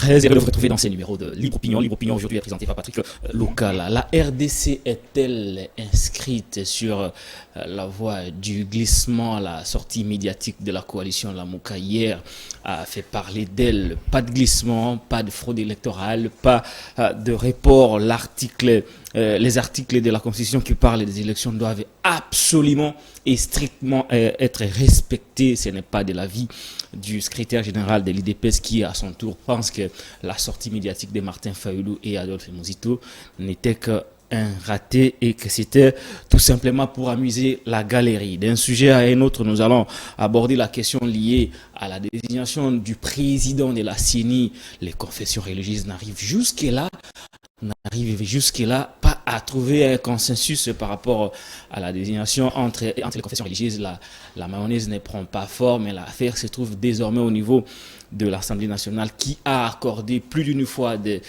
13h, de vous retrouver dans ces numéros de Libre Opinion. Libre Opinion aujourd'hui est présenté par Patrick Lokala. La RDC est-elle inscrite sur la voie du glissement? La sortie médiatique de la coalition Lamouka hier a fait parler d'elle. Pas de glissement, pas de fraude électorale, pas de report. Les articles de la Constitution qui parlent des élections doivent absolument et strictement être respectés. Ce n'est pas de l'avis du secrétaire général de l'IDPS qui, à son tour, pense que la sortie médiatique de Martin Fayoulou et Adolphe Mouzito n'était qu'un raté et que c'était tout simplement pour amuser la galerie. D'un sujet à un autre, nous allons aborder la question liée à la désignation du président de la CENI. Les confessions religieuses n'arrivent jusque-là pas à trouver un consensus par rapport à la désignation entre les confessions religieuses. La mayonnaise ne prend pas forme, mais l'affaire se trouve désormais au niveau de l'Assemblée nationale qui a accordé plus d'une fois des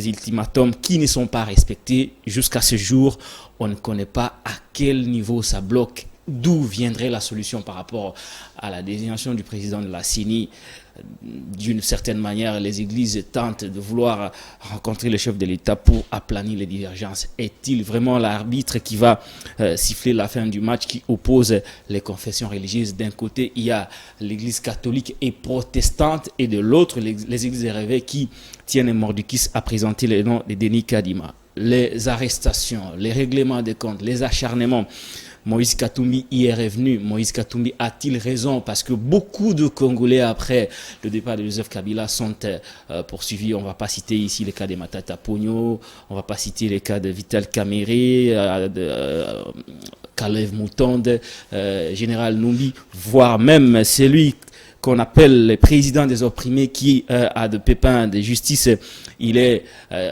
ultimatums qui ne sont pas respectés. Jusqu'à ce jour, on ne connaît pas à quel niveau ça bloque. D'où viendrait la solution par rapport à la désignation du président de la CENI? D'une certaine manière, les églises tentent de vouloir rencontrer le chef de l'État pour aplanir les divergences. Est-il vraiment l'arbitre qui va siffler la fin du match, qui oppose les confessions religieuses? D'un côté, il y a l'église catholique et protestante, et de l'autre, les églises rêvées qui tiennent un mordicus à présenter le nom de Denis Kadima. Les arrestations, les règlements des comptes, les acharnements. Moïse Katumbi hier est venu. Moïse Katumbi a-t-il raison? Parce que beaucoup de Congolais, après le départ de Joseph Kabila, sont poursuivis. On ne va pas citer ici les cas de Matata Pogno, on ne va pas citer les cas de Vital Kamere, de Kalev Moutonde, Général Numbi, voire même celui qu'on appelle le président des opprimés qui a de pépins de justice. Il est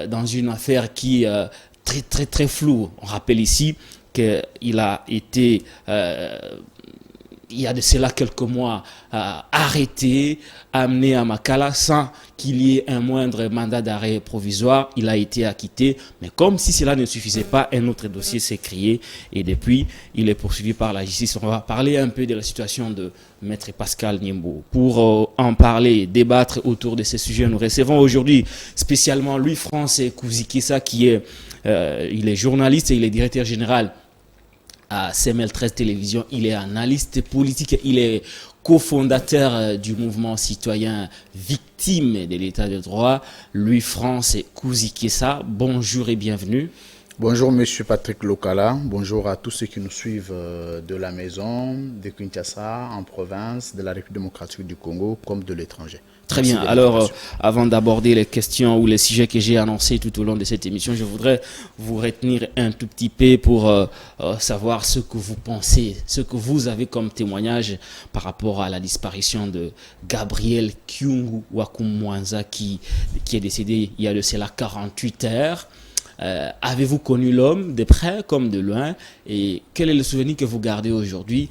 dans une affaire qui est très floue. On rappelle ici qu'il a été, il y a de cela quelques mois, arrêté, amené à Makala sans qu'il y ait un moindre mandat d'arrêt provisoire. Il a été acquitté, mais comme si cela ne suffisait pas, un autre dossier s'est créé et depuis, il est poursuivi par la justice. On va parler un peu de la situation de Maître Pascal Niembo. Pour en parler, débattre autour de ces sujets, nous recevons aujourd'hui spécialement Louis-France Kouzikissa qui est, il est journaliste et il est directeur général à CML13 Télévision. Il est analyste politique, il est cofondateur du mouvement citoyen victime de l'état de droit. Louis-France Kouzikissa, bonjour et bienvenue. Bonjour Monsieur Patrick Lokala, bonjour à tous ceux qui nous suivent de la maison, de Kinshasa, en province, de la République démocratique du Congo comme de l'étranger. Très bien. Alors, avant d'aborder les questions ou les sujets que j'ai annoncés tout au long de cette émission, je voudrais vous retenir un tout petit peu pour savoir ce que vous pensez, ce que vous avez comme témoignage par rapport à la disparition de Gabriel Kyungu Wakumwanza qui est décédé il y a de cela 48 heures. Avez-vous connu l'homme de près comme de loin? Et quel est le souvenir que vous gardez aujourd'hui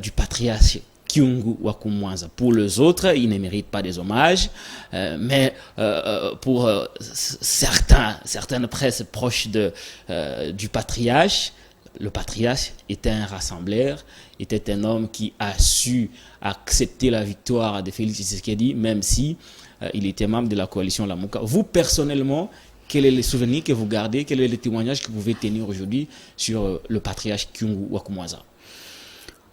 du patriarche Kyungu Wakumwanza? Pour les autres, il ne mérite pas des hommages, mais pour certaines presses proches du patriarche, le patriarche était un rassembleur, était un homme qui a su accepter la victoire de Félix Tshisekedi, même si il était membre de la coalition Lamouka. Vous, personnellement, quel est le souvenir que vous gardez? Quel est le témoignage que vous pouvez tenir aujourd'hui sur le patriarche Kyungu Wakumwanza?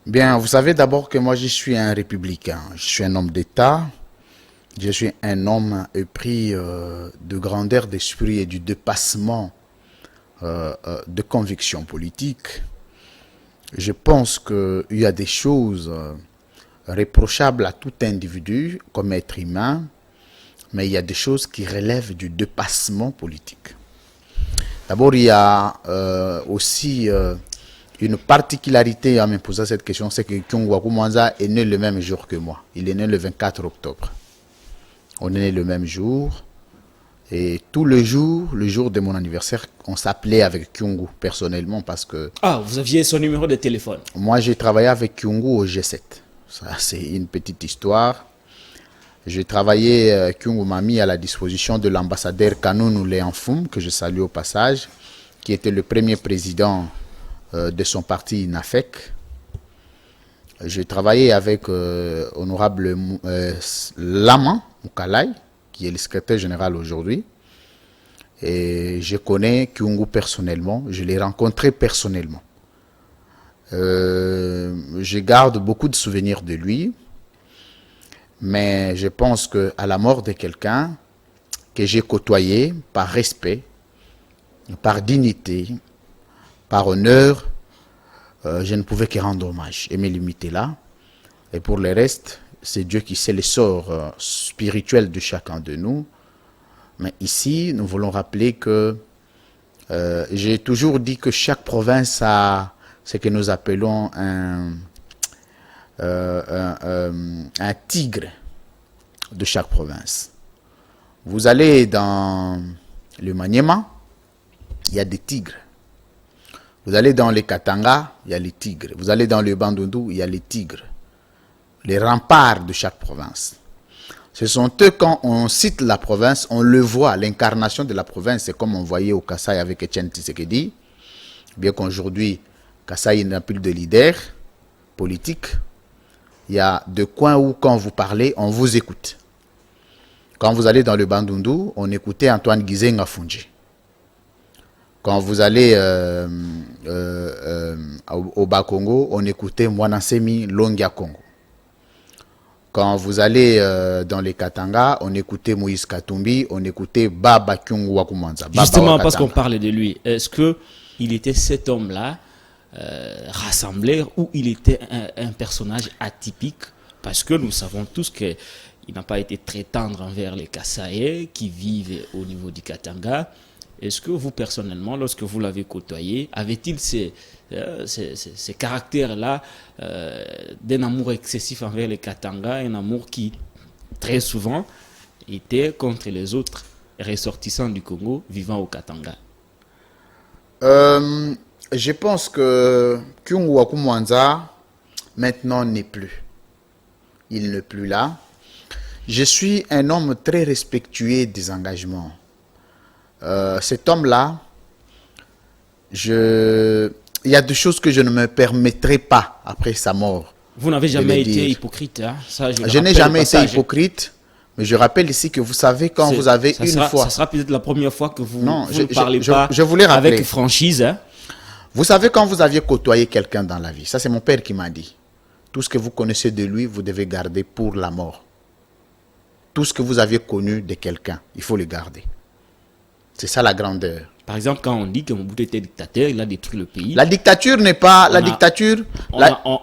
Bien, vous savez d'abord que moi je suis un républicain, je suis un homme d'État, je suis un homme épris de grandeur d'esprit et du dépassement de convictions politiques. Je pense qu'il y a des choses reprochables à tout individu comme être humain, mais il y a des choses qui relèvent du dépassement politique. D'abord, il y a aussi une particularité à me poser cette question, c'est que Kyungu Wakumwanza est né le même jour que moi. Il est né le 24 octobre. On est né le même jour. Et tout le jour de mon anniversaire, on s'appelait avec Kyungu personnellement parce que... Ah, vous aviez son numéro de téléphone? Moi, j'ai travaillé avec Kyungu au G7. Ça, c'est une petite histoire. J'ai travaillé, Kyungu m'a mis à la disposition de l'ambassadeur Kanounou Léanfoum, que je salue au passage, qui était le premier président de son parti NAFEC. J'ai travaillé avec honorable Lama Moukalai, qui est le secrétaire général aujourd'hui. Et je connais Kyungu personnellement, je l'ai rencontré personnellement. Je garde beaucoup de souvenirs de lui, mais je pense qu'à la mort de quelqu'un que j'ai côtoyé par respect, par dignité, par honneur, je ne pouvais que rendre hommage et me limiter là. Et pour le reste, c'est Dieu qui sait les sorts spirituels de chacun de nous. Mais ici, nous voulons rappeler que j'ai toujours dit que chaque province a ce que nous appelons un tigre de chaque province. Vous allez dans le Maniema, il y a des tigres. Vous allez dans le Katanga, il y a les tigres. Vous allez dans le Bandundu, il y a les tigres. Les remparts de chaque province. Ce sont eux, quand on cite la province, on le voit, l'incarnation de la province, c'est comme on voyait au Kasaï avec Etienne Tshisekedi. Bien qu'aujourd'hui, Kasaï n'a plus de leader politique, il y a deux coins où, quand vous parlez, on vous écoute. Quand vous allez dans le Bandundu, on écoutait Antoine Guizé Ngafunji. Quand vous allez au Bas-Congo, on écoutait Mwanansemi Longia Congo. Quand vous allez dans les Katanga, on écoutait Moïse Katumbi, on écoutait Baba Kyungu Wakumanza. Justement, parce qu'on parlait de lui, est-ce qu'il était cet homme-là, rassembleur, ou il était un personnage atypique? Parce que nous savons tous qu'il n'a pas été très tendre envers les Kasaïs qui vivent au niveau du Katanga. Est-ce que vous, personnellement, lorsque vous l'avez côtoyé, avait-il ces caractères-là d'un amour excessif envers les Katanga, un amour qui, très souvent, était contre les autres ressortissants du Congo vivant au Katanga? Je pense que Kyungu Wakumwanza, maintenant, n'est plus. Il n'est plus là. Je suis un homme très respectueux des engagements. Cet homme-là, il y a des choses que je ne me permettrai pas après sa mort. Vous n'avez jamais été hypocrite, hein? Ça, je n'ai jamais été hypocrite, mais je rappelle ici que vous savez, quand vous avez une fois... Ça sera peut-être la première fois que vous ne parlez pas voulais rappeler, avec franchise. Hein? Vous savez, quand vous aviez côtoyé quelqu'un dans la vie, ça c'est mon père qui m'a dit, tout ce que vous connaissez de lui, vous devez garder pour la mort. Tout ce que vous aviez connu de quelqu'un, il faut le garder. C'est ça la grandeur. Par exemple, quand on dit que Mobutu était dictateur, il a détruit le pays. La dictature n'est pas...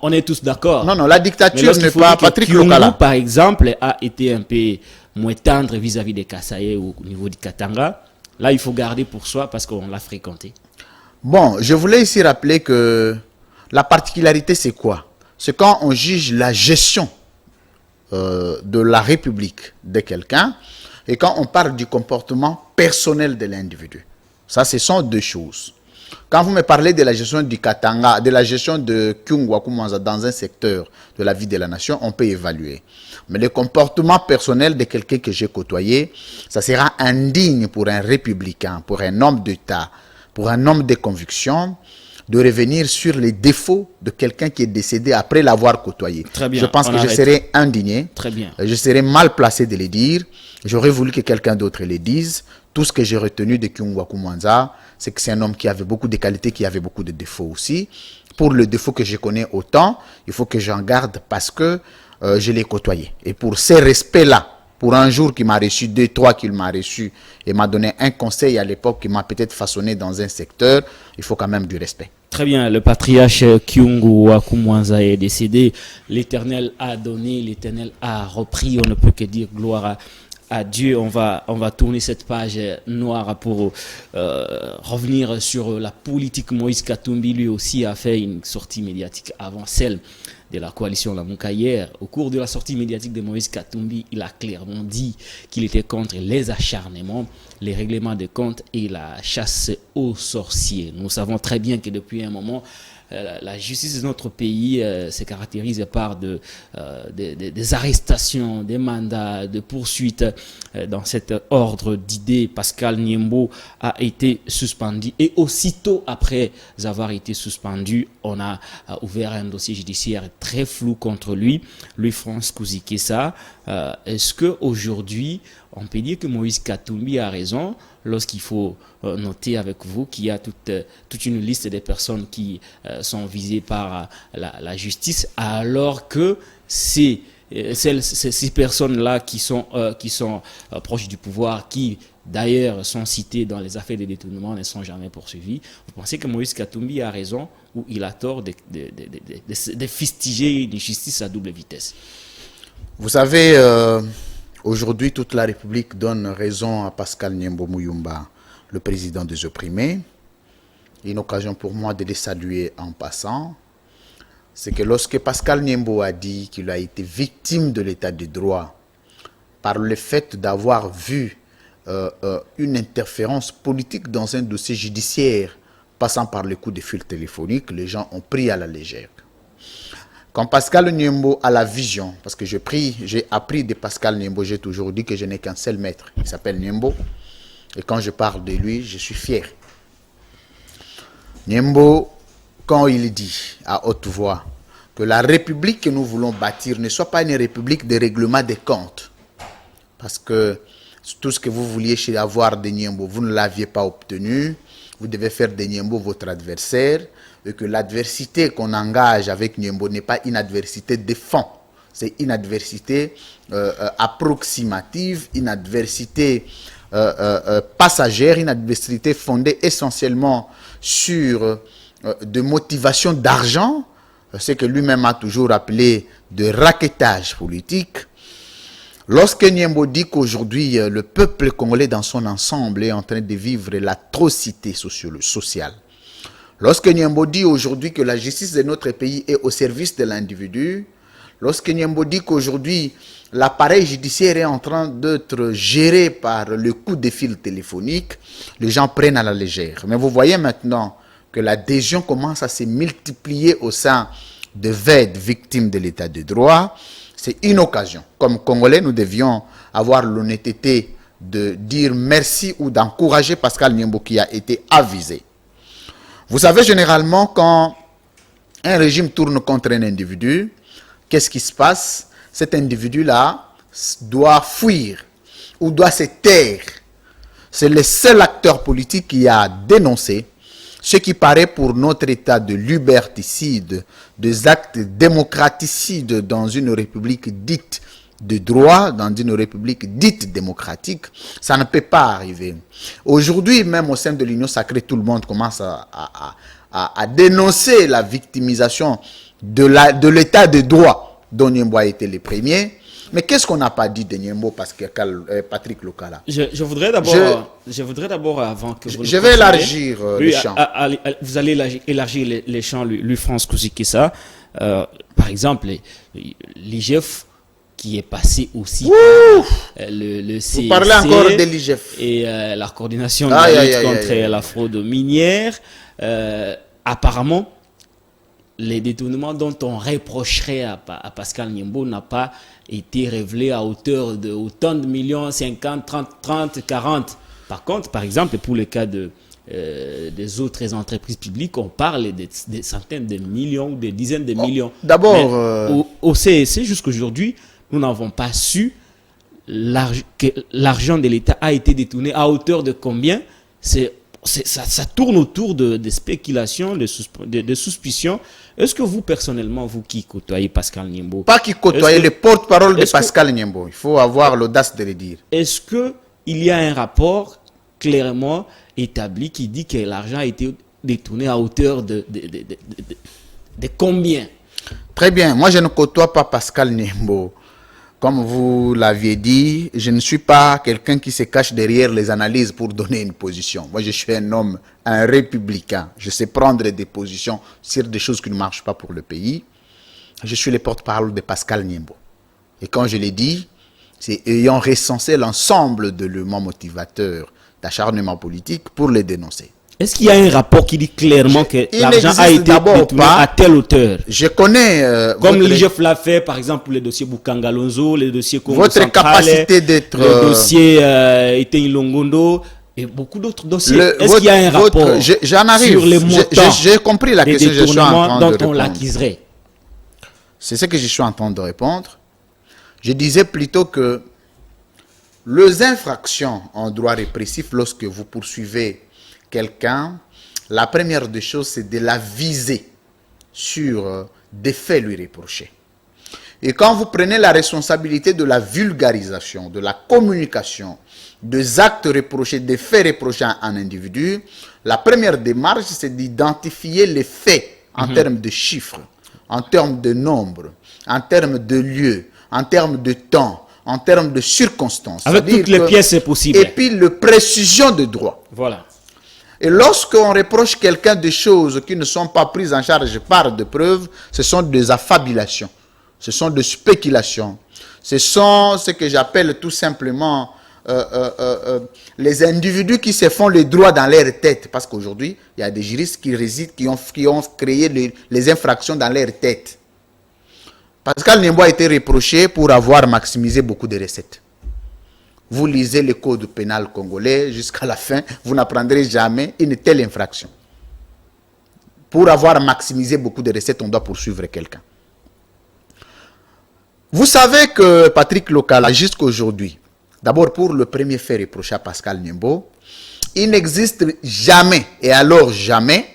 On est tous d'accord. Non, la dictature n'est pas... Patrick Lokala, par exemple, a été un peu moins tendre vis-à-vis des Kasaïs au niveau du Katanga. Là, il faut garder pour soi parce qu'on l'a fréquenté. Bon, je voulais ici rappeler que la particularité, c'est quoi? C'est quand on juge la gestion de la République de quelqu'un et quand on parle du comportement personnel de l'individu. Ça, ce sont deux choses. Quand vous me parlez de la gestion du Katanga, de la gestion de Kyungu Wakumanza dans un secteur de la vie de la nation, on peut évaluer. Mais le comportement personnel de quelqu'un que j'ai côtoyé, ça sera indigne pour un républicain, pour un homme d'État, pour un homme de conviction, de revenir sur les défauts de quelqu'un qui est décédé après l'avoir côtoyé. Très bien, je pense que je serais indigné. Très bien. Je serais mal placé de le dire. J'aurais voulu que quelqu'un d'autre le dise. Tout ce que j'ai retenu de Kyungu Wakumanza, c'est que c'est un homme qui avait beaucoup de qualités, qui avait beaucoup de défauts aussi. Pour le défaut que je connais autant, il faut que j'en garde parce que je l'ai côtoyé. Et pour ces respects-là, pour un jour qui m'a reçu, 2, 3 qu'il m'a reçu et m'a donné un conseil à l'époque qui m'a peut-être façonné dans un secteur, il faut quand même du respect. Très bien, le patriarche Kyungu Wakumwanza est décédé. L'Éternel a donné, l'Éternel a repris. On ne peut que dire gloire à Dieu. On va tourner cette page noire pour revenir sur la politique. Moïse Katumbi, lui aussi, a fait une sortie médiatique avant celle de la coalition Lamuka hier. Au cours de la sortie médiatique de Moïse Katumbi, il a clairement dit qu'il était contre les acharnements, les règlements de comptes et la chasse aux sorciers. Nous savons très bien que depuis un moment, la justice de notre pays se caractérise par des arrestations, des mandats, de poursuites. Dans cet ordre d'idées, Pascal Niembo a été suspendu et aussitôt après avoir été suspendu, on a ouvert un dossier judiciaire très flou contre lui, Louis-France Kouzikessa. Est-ce qu'aujourd'hui, on peut dire que Moïse Katumbi a raison lorsqu'il faut noter avec vous qu'il y a toute une liste des personnes qui sont visées par la justice, alors que ces personnes-là qui sont proches du pouvoir, qui d'ailleurs sont citées dans les affaires de détournement, ne sont jamais poursuivies. Vous pensez que Moïse Katumbi a raison ou il a tort de fustiger une justice à double vitesse? Vous savez, aujourd'hui, toute la République donne raison à Pascal Niembo Muyumba, le président des opprimés. Une occasion pour moi de les saluer en passant. C'est que lorsque Pascal Niembo a dit qu'il a été victime de l'état de droit par le fait d'avoir vu une interférence politique dans un dossier judiciaire passant par les coups de fil téléphoniques, les gens ont pris à la légère. Quand Pascal Niembo a la vision, parce que j'ai appris de Pascal Niembo, j'ai toujours dit que je n'ai qu'un seul maître, il s'appelle Niembo, et quand je parle de lui, je suis fier. Niembo, quand il dit à haute voix que la république que nous voulons bâtir ne soit pas une république de règlement des comptes, parce que tout ce que vous vouliez avoir de Niembo, vous ne l'aviez pas obtenu, vous devez faire de Niembo votre adversaire, et que l'adversité qu'on engage avec Niembo n'est pas une adversité de fond, c'est une adversité approximative, une adversité passagère, une adversité fondée essentiellement sur de motivation d'argent, ce que lui-même a toujours appelé de raquettage politique. Lorsque Niembo dit qu'aujourd'hui le peuple congolais dans son ensemble est en train de vivre l'atrocité sociale, lorsque Niembo dit aujourd'hui que la justice de notre pays est au service de l'individu, lorsque Niembo dit qu'aujourd'hui l'appareil judiciaire est en train d'être géré par le coup de fil téléphonique, les gens prennent à la légère. Mais vous voyez maintenant que l'adhésion commence à se multiplier au sein de VED, victimes de l'état de droit. C'est une occasion. Comme Congolais, nous devions avoir l'honnêteté de dire merci ou d'encourager Pascal Niembo qui a été avisé. Vous savez, généralement, quand un régime tourne contre un individu, qu'est-ce qui se passe? Cet individu-là doit fuir ou doit se taire. C'est le seul acteur politique qui a dénoncé ce qui paraît pour notre état de liberticide, des actes démocraticides dans une république dite de droit, dans une république dite démocratique. Ça ne peut pas arriver. Aujourd'hui, même au sein de l'Union sacrée, tout le monde commence à dénoncer la victimisation de l'état de droit dont Niembo a été le premier. Mais qu'est-ce qu'on n'a pas dit de Niembo, Patrick Lokala? Je voudrais d'abord, avant que vous... Je vais élargir le champ. Vous allez élargir les champs, Louis-France Kouzikessa. Par exemple, l'IGF qui est passé aussi par le CIC. Vous parlez encore de l'IGF. Et la coordination de la lutte contre la fraude minière. Apparemment, les détournements dont on reprocherait à Pascal Niembo n'ont pas été révélés à hauteur de autant de millions, 50, 30, 40. Par contre, par exemple, pour le cas des autres entreprises publiques, on parle des centaines de millions ou des dizaines de millions. D'abord, au CEC, jusqu'aujourd'hui, nous n'avons pas su que l'argent de l'État a été détourné à hauteur de combien. Ça tourne autour de spéculations, de suspicions. Est-ce que vous, personnellement, vous qui côtoyez Pascal Niembo... Pas qui côtoyez le porte-parole de Pascal Niembo. Il faut avoir l'audace de le dire. Est-ce qu'il y a un rapport clairement établi qui dit que l'argent a été détourné à hauteur de combien? Très bien. Moi, je ne côtoie pas Pascal Niembo. Comme vous l'aviez dit, je ne suis pas quelqu'un qui se cache derrière les analyses pour donner une position. Moi, je suis un homme, un républicain. Je sais prendre des positions sur des choses qui ne marchent pas pour le pays. Je suis le porte-parole de Pascal Niembo. Et quand je l'ai dit, c'est ayant recensé l'ensemble de l'éléments motivateurs d'acharnement politique pour les dénoncer. Est-ce qu'il y a un rapport qui dit clairement que l'argent a été détourné à telle hauteur? Je connais... Comme l'IGF l'a fait, par exemple, pour les dossiers Bukangalonzo, les dossiers Congo votre Central, capacité d'être... le dossier Eten Longondo et beaucoup d'autres dossiers. Est-ce qu'il y a un rapport j'en arrive. sur les montants j'ai compris la question, je suis en train de dont répondre. on l'acquiserait? C'est ce que je suis en train de répondre. Je disais plutôt que les infractions en droit répressif, lorsque vous poursuivez quelqu'un, la première des choses, c'est de la viser sur des faits lui reprochés. Et quand vous prenez la responsabilité de la vulgarisation, de la communication, des actes reprochés, des faits reprochés à un individu, la première démarche, c'est d'identifier les faits en termes de chiffres, en termes de nombre, en termes de lieu, en termes de temps, en termes de circonstances. Avec toutes les pièces, c'est possible. Et puis, la précision de droit. Voilà. Et lorsqu'on reproche quelqu'un des choses qui ne sont pas prises en charge par de preuves, ce sont des affabulations, ce sont des spéculations, ce sont ce que j'appelle tout simplement les individus qui se font les droits dans leur tête. Parce qu'aujourd'hui, il y a des juristes qui résident, qui ont créé les infractions dans leur tête. Pascal Niembo a été reproché pour avoir maximisé beaucoup de recettes. Vous lisez le code pénal congolais jusqu'à la fin, vous n'apprendrez jamais une telle infraction. Pour avoir maximisé beaucoup de recettes, on doit poursuivre quelqu'un. Vous savez que Patrick Lokala, jusqu'à aujourd'hui, d'abord pour le premier fait reproché à Pascal Niembo, il n'existe jamais, et alors jamais,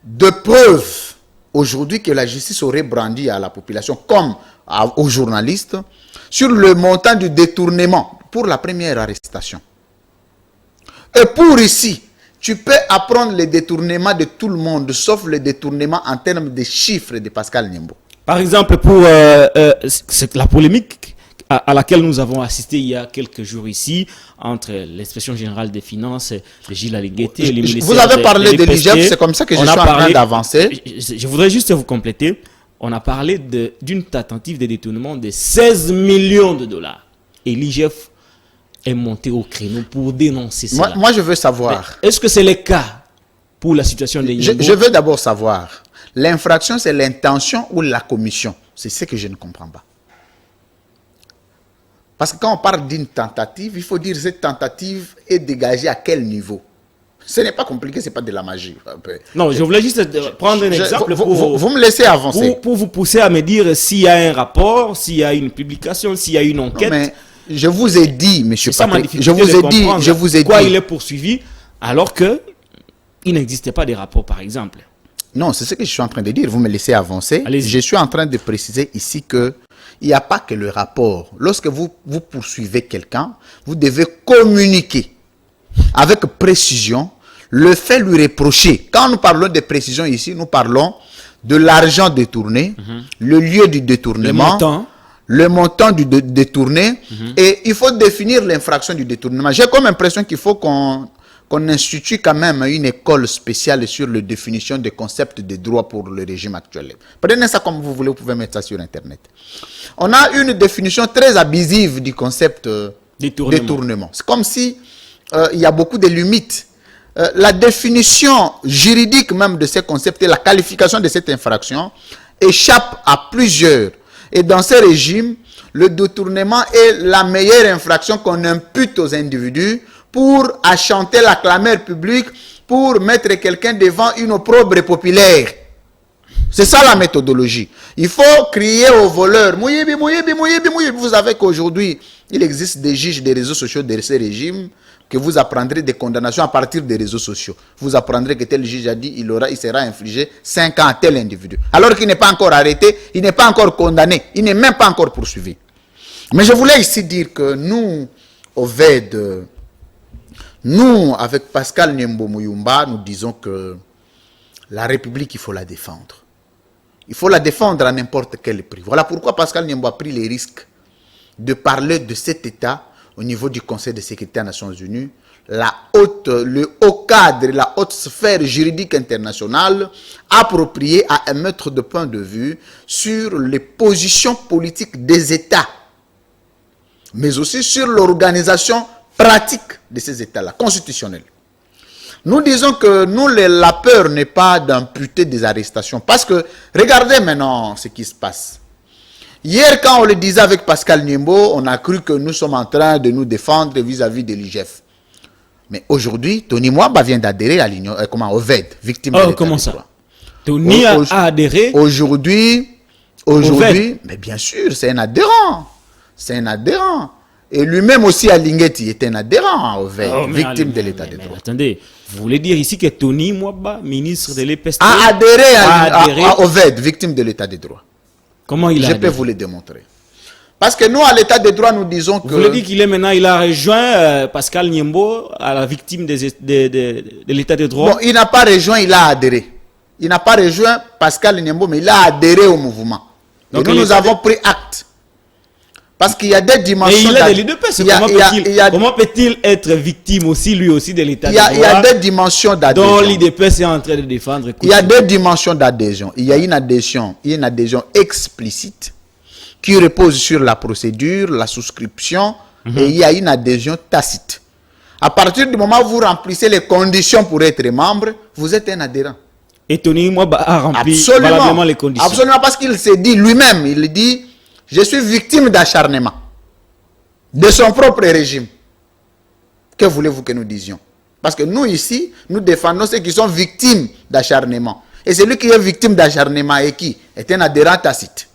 de preuves aujourd'hui que la justice aurait brandi à la population comme aux journalistes sur le montant du détournement pour la première arrestation. Et pour ici, tu peux apprendre les détournements de tout le monde, sauf le détournement en termes de chiffres de Pascal Niembo. Par exemple, pour la polémique à laquelle nous avons assisté il y a quelques jours ici, entre l'inspection générale des finances, Gilles Alinguetti et le ministère. Vous avez parlé de l'IGF, c'est comme ça que je suis en train d'avancer. Je voudrais juste vous compléter. On a parlé d'une tentative de détournement de 16 millions de dollars. Et l'IGF est monté au créneau pour dénoncer cela. Moi, je veux savoir. Est-ce que c'est le cas pour la situation de Niembo? Je veux d'abord savoir. L'infraction, c'est l'intention ou la commission? C'est ce que je ne comprends pas. Parce que quand on parle d'une tentative, il faut dire cette tentative est dégagée à quel niveau? Ce n'est pas compliqué, ce n'est pas de la magie. Non, je voulais juste prendre un exemple. Vous me laissez avancer. Pour vous pousser à me dire s'il y a un rapport, s'il y a une publication, s'il y a une enquête. Non, mais je vous ai dit, monsieur Patrick, je vous ai dit pourquoi il est poursuivi alors qu'il n'existait pas de rapport, par exemple. Non, c'est ce que je suis en train de dire. Vous me laissez avancer. Je suis en train de préciser ici que il n'y a pas que le rapport. Lorsque vous poursuivez quelqu'un, vous devez communiquer avec précision le fait lui reprocher. Quand nous parlons de précision ici, nous parlons de l'argent détourné, le lieu du détournement, le montant du détourné, et il faut définir l'infraction du détournement. J'ai comme impression qu'il faut qu'on institue quand même une école spéciale sur la définition des concepts de droit pour le régime actuel. Prenez ça comme vous voulez, vous pouvez mettre ça sur Internet. On a une définition très abusive du concept détournement. C'est comme si il y a beaucoup de limites. La définition juridique même de ces concepts et la qualification de cette infraction échappe à plusieurs. Et dans ce régime, le détournement est la meilleure infraction qu'on impute aux individus pour achanter la clameur publique, pour mettre quelqu'un devant une opprobre populaire. C'est ça la méthodologie. Il faut crier aux voleurs, Mouyibi, Mouyibi, Mouyibi, Mouyibi. Vous savez qu'aujourd'hui, il existe des juges des réseaux sociaux de ce régime que vous apprendrez des condamnations à partir des réseaux sociaux. Vous apprendrez que tel juge a dit il sera infligé 5 ans à tel individu. Alors qu'il n'est pas encore arrêté, il n'est pas encore condamné, il n'est même pas encore poursuivi. Mais je voulais ici dire que nous, au VED, nous, avec Pascal Niembo Muyumba, nous disons que la République, il faut la défendre. Il faut la défendre à n'importe quel prix. Voilà pourquoi Pascal Niembo a pris les risques de parler de cet État au niveau du Conseil de sécurité des Nations Unies, le haut cadre, la haute sphère juridique internationale appropriée à émettre de point de vue sur les positions politiques des États, mais aussi sur l'organisation pratique de ces États-là, constitutionnelle. Nous disons que nous, la peur n'est pas d'imputer des arrestations. Parce que, regardez maintenant ce qui se passe. Hier, quand on le disait avec Pascal Niembo, on a cru que nous sommes en train de nous défendre vis-à-vis de l'IGF. Mais aujourd'hui, Tony Mwamba vient d'adhérer à l'Union, au VED, victime de l'état comment de ça? droit. Tony a adhéré Aujourd'hui, mais bien sûr, c'est un adhérent. C'est un adhérent. Et lui-même aussi à Lingeti était un adhérent au VED, victime de l'état de droit. Attendez, vous voulez dire ici que Tony Mwamba, ministre de l'EPST, a adhéré au VED, victime de l'état de droit. Comment il a adhéré? Je peux vous le démontrer. Parce que nous, à l'état de droit, nous disons que... Vous voulez dire qu'il est maintenant, il a rejoint Pascal Niembo à la victime de l'état de droit? Bon, il n'a pas rejoint, il a adhéré. Il n'a pas rejoint Pascal Niembo, mais il a adhéré au mouvement. Donc, nous avons pris acte. Parce qu'il y a des dimensions... Mais il est de l'IDPS. Comment peut-il être victime aussi, lui aussi, de l'état de droit? Il y a des dimensions d'adhésion. Dont l'IDPS est en train de défendre. Il y a deux dimensions d'adhésion. Il y a une adhésion explicite qui repose sur la procédure, la souscription, et il y a une adhésion tacite. À partir du moment où vous remplissez les conditions pour être membre, vous êtes un adhérent. Et Tony Mwamba a rempli valablement les conditions. Absolument, parce qu'il s'est dit lui-même, il dit, je suis victime d'acharnement de son propre régime. Que voulez-vous que nous disions? Parce que nous ici, nous défendons ceux qui sont victimes d'acharnement. Et celui qui est victime d'acharnement et qui est un adhérent tacite.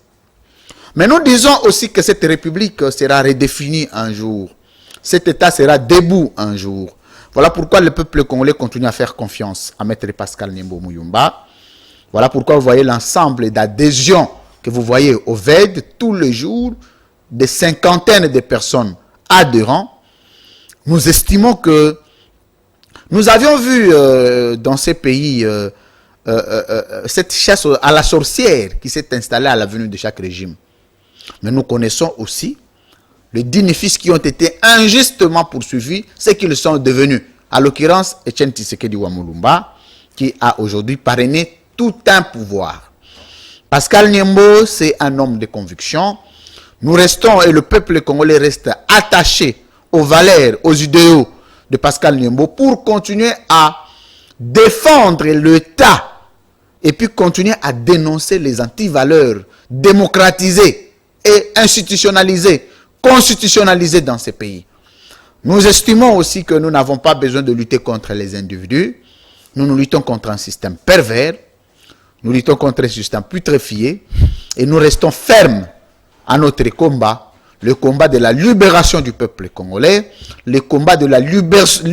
Mais nous disons aussi que cette république sera redéfinie un jour. Cet État sera debout un jour. Voilà pourquoi le peuple congolais continue à faire confiance à Maître Pascal Niembo Muyumba. Voilà pourquoi vous voyez l'ensemble d'adhésions que vous voyez au VED tous les jours, des cinquantaines de personnes adhérents. Nous estimons que nous avions vu dans ces pays cette chasse à la sorcière qui s'est installée à l'avenue de chaque régime. Mais nous connaissons aussi les dignifices qui ont été injustement poursuivis, ce qu'ils sont devenus. À l'occurrence, Etienne Tshisekedi Wamulumba, qui a aujourd'hui parrainé tout un pouvoir. Pascal Niembo, c'est un homme de conviction. Nous restons, et le peuple congolais reste attaché aux valeurs, aux idéaux de Pascal Niembo pour continuer à défendre l'État et puis continuer à dénoncer les antivaleurs démocratisées et institutionnalisées, constitutionnalisées dans ces pays. Nous estimons aussi que nous n'avons pas besoin de lutter contre les individus. Nous luttons contre un système pervers. Nous luttons contre un système putréfié. Et nous restons fermes à notre combat. Le combat de la libération du peuple congolais. Le combat de la libération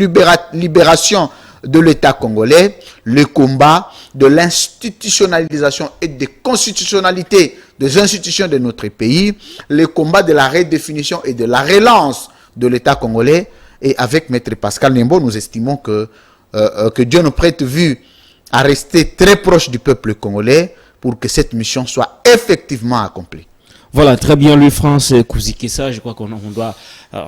de l'État congolais. Le combat de l'institutionnalisation et de constitutionnalité des institutions de notre pays, le combat de la redéfinition et de la relance de l'État congolais. Et avec Maître Pascal Niembo, nous estimons que Dieu nous prête vue à rester très proche du peuple congolais pour que cette mission soit effectivement accomplie. Voilà, très bien, lui, France Kouzikessa. Je crois qu'on doit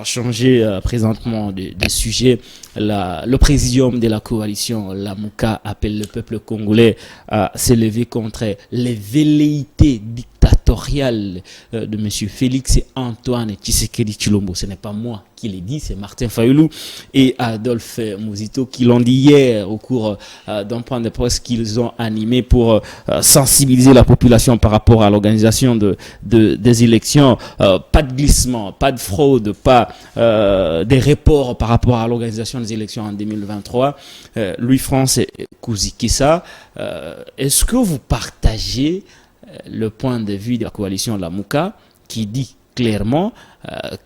changer présentement de sujet. Le présidium de la coalition, la Mouka, appelle le peuple congolais à s'élever contre les velléités dictatoriales de M. Félix Antoine Tshisekedi Tshilombo. Ce n'est pas moi qui l'ai dit, c'est Martin Fayoulou et Adolphe Mouzito qui l'ont dit hier au cours d'un point de presse qu'ils ont animé pour sensibiliser la population par rapport à l'organisation des élections. Pas de glissement, pas de fraude, pas des reports par rapport à l'organisation des élections en 2023. Louis-France Kouzikessa, est-ce que vous partagez le point de vue de la coalition La Mouka qui dit clairement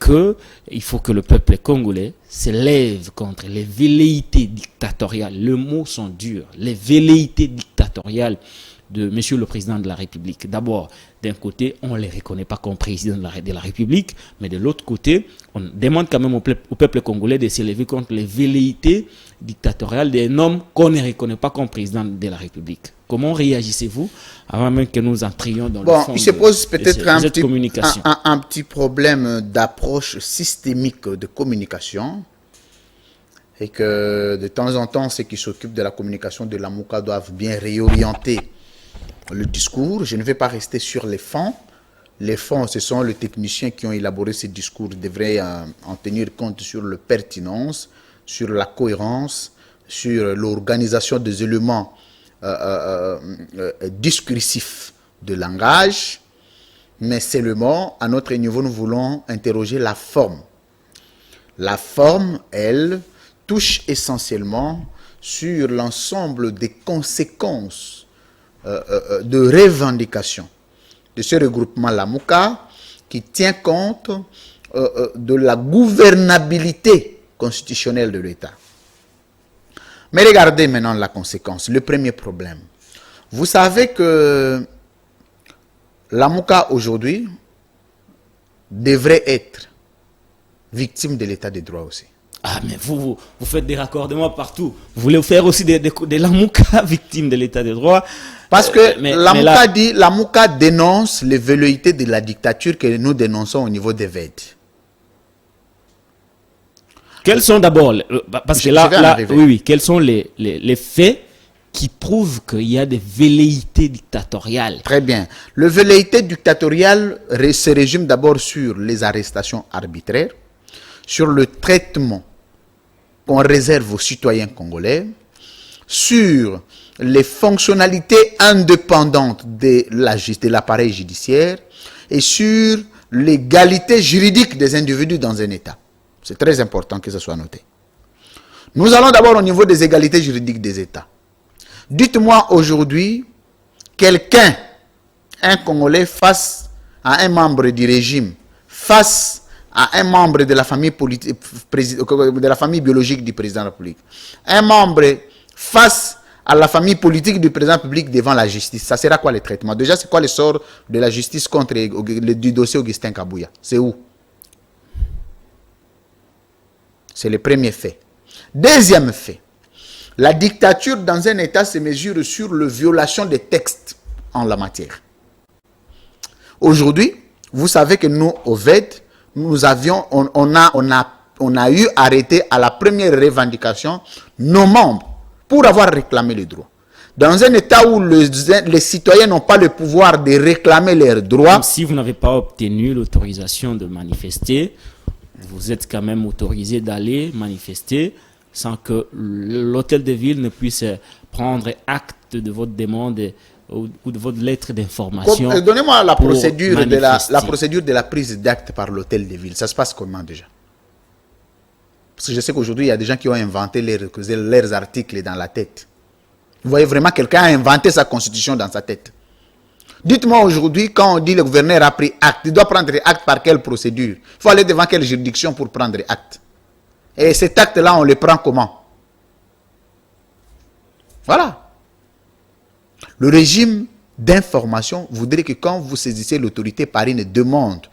qu'il faut que le peuple congolais s'élève contre les velléités dictatoriales, le mot sont durs, les velléités dictatoriales de Monsieur le Président de la République. D'abord, d'un côté, on ne les reconnaît pas comme président de la République, mais de l'autre côté, on demande quand même au peuple congolais de s'élever contre les velléités dictatoriales d'un homme qu'on ne reconnaît pas comme président de la République. Comment réagissez-vous avant même que nous entrions dans le fond il se pose peut-être un petit problème d'approche systémique de communication et que de temps en temps, ceux qui s'occupent de la communication de la Mouka doivent bien réorienter le discours. Je ne vais pas rester sur les fonds. Les fonds, ce sont les techniciens qui ont élaboré ces discours. Ils devraient en tenir compte sur la pertinence, sur la cohérence, sur l'organisation des éléments discursifs de langage, mais seulement, à notre niveau, nous voulons interroger la forme. La forme, elle, touche essentiellement sur l'ensemble des conséquences de revendication de ce regroupement Lamouka qui tient compte de la gouvernabilité constitutionnelle de l'État. Mais regardez maintenant la conséquence, le premier problème. Vous savez que Lamouka aujourd'hui devrait être victime de l'état de droit aussi. Ah, mais vous faites des raccordements partout. Vous voulez faire aussi des Lamouka victimes de l'état de droit. Parce que Lamouka dénonce les velléités de la dictature que nous dénonçons au niveau des VED. Quels sont d'abord, parce que là oui, quels sont les faits qui prouvent qu'il y a des velléités dictatoriales? Très bien. Le velléité dictatoriale se résume d'abord sur les arrestations arbitraires, sur le traitement qu'on réserve aux citoyens congolais, sur les fonctionnalités indépendantes de l'appareil judiciaire et sur l'égalité juridique des individus dans un État. C'est très important que ce soit noté. Nous allons d'abord au niveau des égalités juridiques des États. Dites-moi aujourd'hui, quelqu'un, un Congolais face à un membre du régime, face à un membre de la famille politique, de la famille biologique du président de la République, un membre face à la famille politique du président de la République devant la justice, ça sera quoi le traitement? Déjà, c'est quoi le sort de la justice contre du dossier Augustin Kabouya? C'est où? C'est le premier fait. Deuxième fait, la dictature dans un État se mesure sur la violation des textes en la matière. Aujourd'hui, vous savez que nous, au VED, on a eu arrêté à la première revendication nos membres pour avoir réclamé les droits. Dans un État où les citoyens n'ont pas le pouvoir de réclamer leurs droits. Même si vous n'avez pas obtenu l'autorisation de manifester, vous êtes quand même autorisé d'aller manifester sans que l'hôtel de ville ne puisse prendre acte de votre demande ou de votre lettre d'information. Donnez-moi la procédure de la prise d'acte par l'hôtel de ville. Ça se passe comment déjà? Parce que je sais qu'aujourd'hui, il y a des gens qui ont inventé leurs articles dans la tête. Vous voyez vraiment quelqu'un a inventé sa constitution dans sa tête. Dites-moi aujourd'hui, quand on dit le gouverneur a pris acte, il doit prendre acte par quelle procédure? Il faut aller devant quelle juridiction pour prendre acte? Et cet acte-là, on le prend comment? Voilà. Le régime d'information voudrait que quand vous saisissez l'autorité par une demande,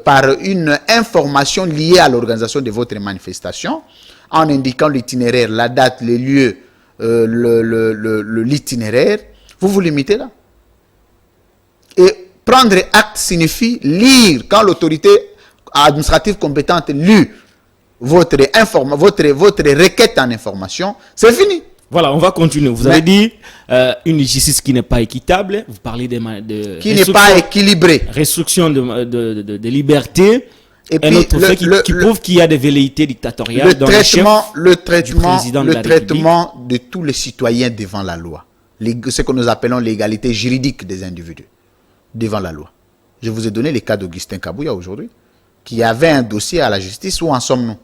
par une information liée à l'organisation de votre manifestation, en indiquant l'itinéraire, la date, les lieux, l'itinéraire, vous vous limitez là. Et prendre acte signifie lire, quand l'autorité administrative compétente lit votre requête en information, c'est fini. Voilà, on va continuer. Vous avez dit une justice qui n'est pas équitable. Vous parlez qui n'est pas équilibrée. Restriction de liberté. Et puis, un autre fait qui prouve qu'il y a des velléités dictatoriales dans le traitement de tous les citoyens devant la loi. Ce que nous appelons l'égalité juridique des individus devant la loi. Je vous ai donné le cas d'Augustin Kabouya aujourd'hui, qui avait un dossier à la justice. Où en sommes-nous?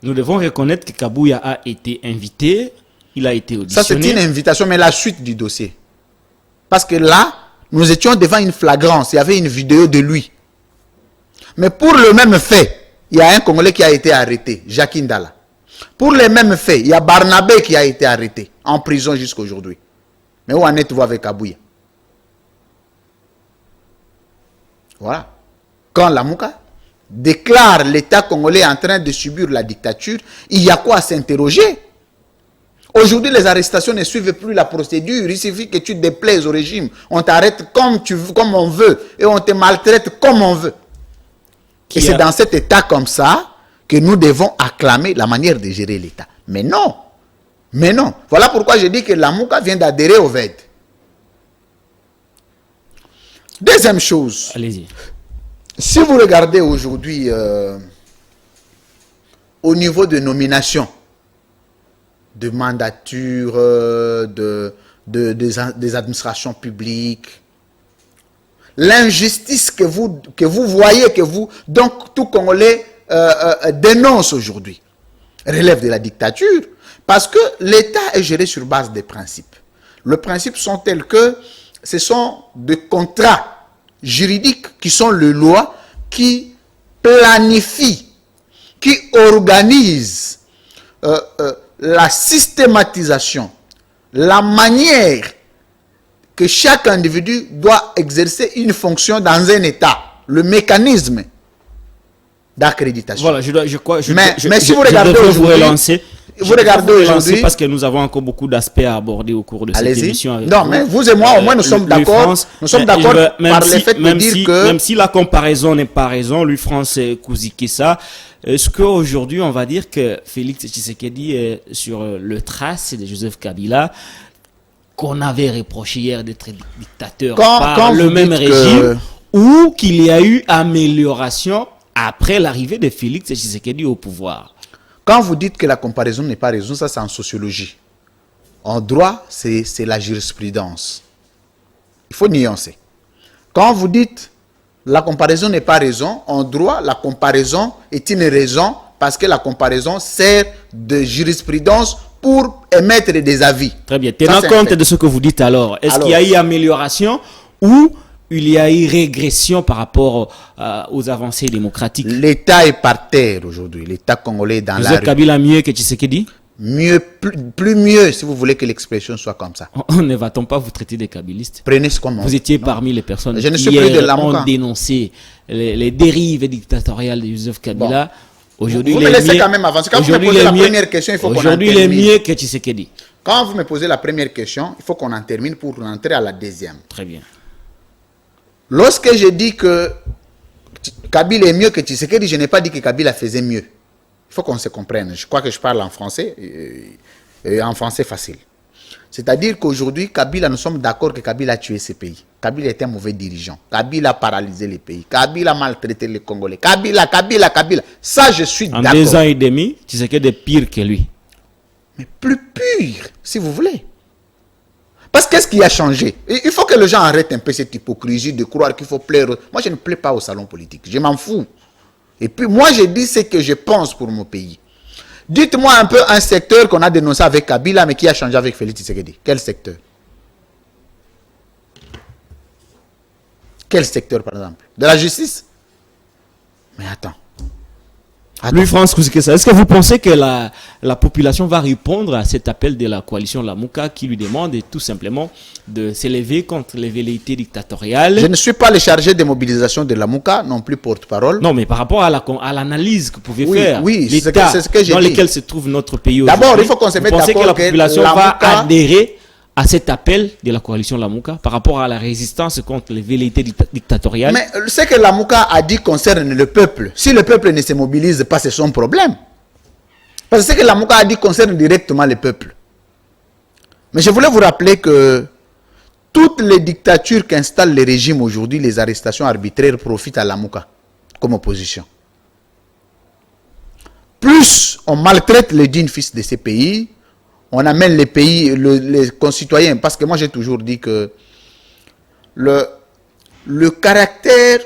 Nous devons reconnaître que Kabouya a été invité, il a été auditionné. Ça, c'est une invitation, mais la suite du dossier. Parce que là, nous étions devant une flagrance, il y avait une vidéo de lui. Mais pour le même fait, il y a un Congolais qui a été arrêté, Jacques Ndala. Pour les mêmes faits, il y a Barnabé qui a été arrêté, en prison jusqu'à aujourd'hui. Mais où en êtes-vous avec Kabouya? Voilà. Quand Lamouka déclare l'État congolais en train de subir la dictature, il y a quoi à s'interroger? Aujourd'hui, les arrestations ne suivent plus la procédure. Il suffit que tu déplaises au régime. On t'arrête comme on veut et on te maltraite comme on veut. Et c'est dans cet état comme ça que nous devons acclamer la manière de gérer l'État. Mais non. Mais non. Voilà pourquoi je dis que Lamouka vient d'adhérer au VED. Deuxième chose. Allez-y. Si vous regardez aujourd'hui au niveau de nomination de mandature, des administrations publiques. L'injustice que vous voyez, donc tout Congolais dénonce aujourd'hui, relève de la dictature, parce que l'État est géré sur base des principes. Les principes sont tels que ce sont des contrats juridiques qui sont les lois qui planifient, qui organisent la systématisation, la manière que chaque individu doit exercer une fonction dans un État, le mécanisme d'accréditation. Voilà, mais si vous regardez aujourd'hui, parce que nous avons encore beaucoup d'aspects à aborder au cours de cette émission. Non, mais vous et moi, au moins, nous sommes d'accord. Nous sommes d'accord par le fait de dire que... Même si la comparaison n'est pas raison, lui, France Kouzikissa, est-ce qu'aujourd'hui, on va dire que Félix Tshisekedi est sur le trace de Joseph Kabila, qu'on avait reproché hier d'être dictateur par le même régime, ou qu'il y a eu amélioration après l'arrivée de Félix Tshisekedi au pouvoir? Quand vous dites que la comparaison n'est pas raison, ça c'est en sociologie. En droit, c'est la jurisprudence. Il faut nuancer. Quand vous dites la comparaison n'est pas raison, en droit, la comparaison est une raison parce que la comparaison sert de jurisprudence pour émettre des avis. Très bien. Tenant compte de ce que vous dites alors, est-ce qu'il y a eu amélioration ou il y a eu régression par rapport aux avancées démocratiques? L'État est par terre aujourd'hui. L'État congolais est dans la rue. Kabila mieux que Tshisekedi? Mieux, plus mieux, si vous voulez que l'expression soit comme ça. On ne va-t-on pas vous traiter des kabylistes? Prenez ce qu'on Vous étiez parmi les personnes qui ont dénoncé les dérives dictatoriales de Joseph Kabila. Aujourd'hui, vous me laissez quand même avancer. Quand vous me posez la première question, il faut qu'on en termine. Aujourd'hui, il est mieux que Tshisekedi. Quand vous me posez la première question, il faut qu'on en termine pour rentrer à la deuxième. Très bien. Lorsque je dis que Kabila est mieux que Tshisekedi, je n'ai pas dit que Kabila faisait mieux. Il faut qu'on se comprenne. Je crois que je parle en français, et en français facile. C'est-à-dire qu'aujourd'hui, Kabila, nous sommes d'accord que Kabila a tué ce pays. Kabila était un mauvais dirigeant. Kabila a paralysé les pays. Kabila a maltraité les Congolais. Kabila. Ça, je suis d'accord. En 2 ans et demi, Tshisekedi est pire que lui. Mais plus pur, si vous voulez. Parce qu'est-ce qui a changé? Il faut que les gens arrêtent un peu cette hypocrisie de croire qu'il faut plaire. Moi, je ne plais pas au salon politique. Je m'en fous. Et puis, moi, je dis ce que je pense pour mon pays. Dites-moi un peu un secteur qu'on a dénoncé avec Kabila, mais qui a changé avec Félix Tshisekedi. Quel secteur? Quel secteur, par exemple? De la justice? Mais attends. Louis France Kouzikissa, est-ce que vous pensez que la population va répondre à cet appel de la coalition Lamuka qui lui demande tout simplement de s'élever contre les velléités dictatoriales? Je ne suis pas le chargé de mobilisation de Lamuka, non plus porte-parole. Non, mais par rapport à l'analyse que vous pouvez faire, l'état dans lequel se trouve notre pays aujourd'hui. D'abord, il faut qu'on se mette d'accord que la population va adhérer à cet appel de la coalition Lamuka par rapport à la résistance contre les velléités dictatoriales? Mais ce que Lamuka a dit concerne le peuple. Si le peuple ne se mobilise pas, c'est son problème. Parce que ce que Lamuka a dit concerne directement le peuple. Mais je voulais vous rappeler que toutes les dictatures qu'installe le régime aujourd'hui, les arrestations arbitraires profitent à Lamuka comme opposition. Plus on maltraite les dignes fils de ces pays, on amène les pays, les concitoyens, parce que moi j'ai toujours dit que le caractère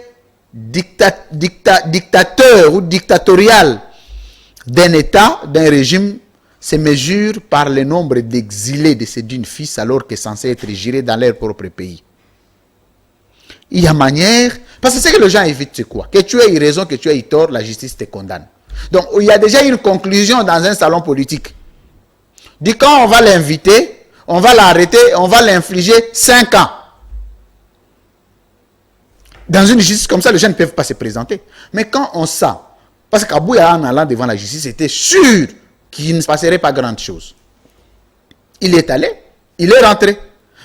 dictateur ou dictatorial d'un État, d'un régime, se mesure par le nombre d'exilés de ces dignes fils alors qu'ils sont censés être gérés dans leur propre pays. Il y a manière, parce que ce que les gens évitent, c'est quoi? Que tu aies eu raison, que tu aies eu tort, la justice te condamne. Donc il y a déjà une conclusion dans un salon politique. Dit quand on va l'inviter, on va l'arrêter, on va l'infliger 5 ans. Dans une justice comme ça, les gens ne peuvent pas se présenter. Mais quand on sent, parce qu'Abouya en allant devant la justice, était sûr qu'il ne se passerait pas grande chose. Il est allé, il est rentré.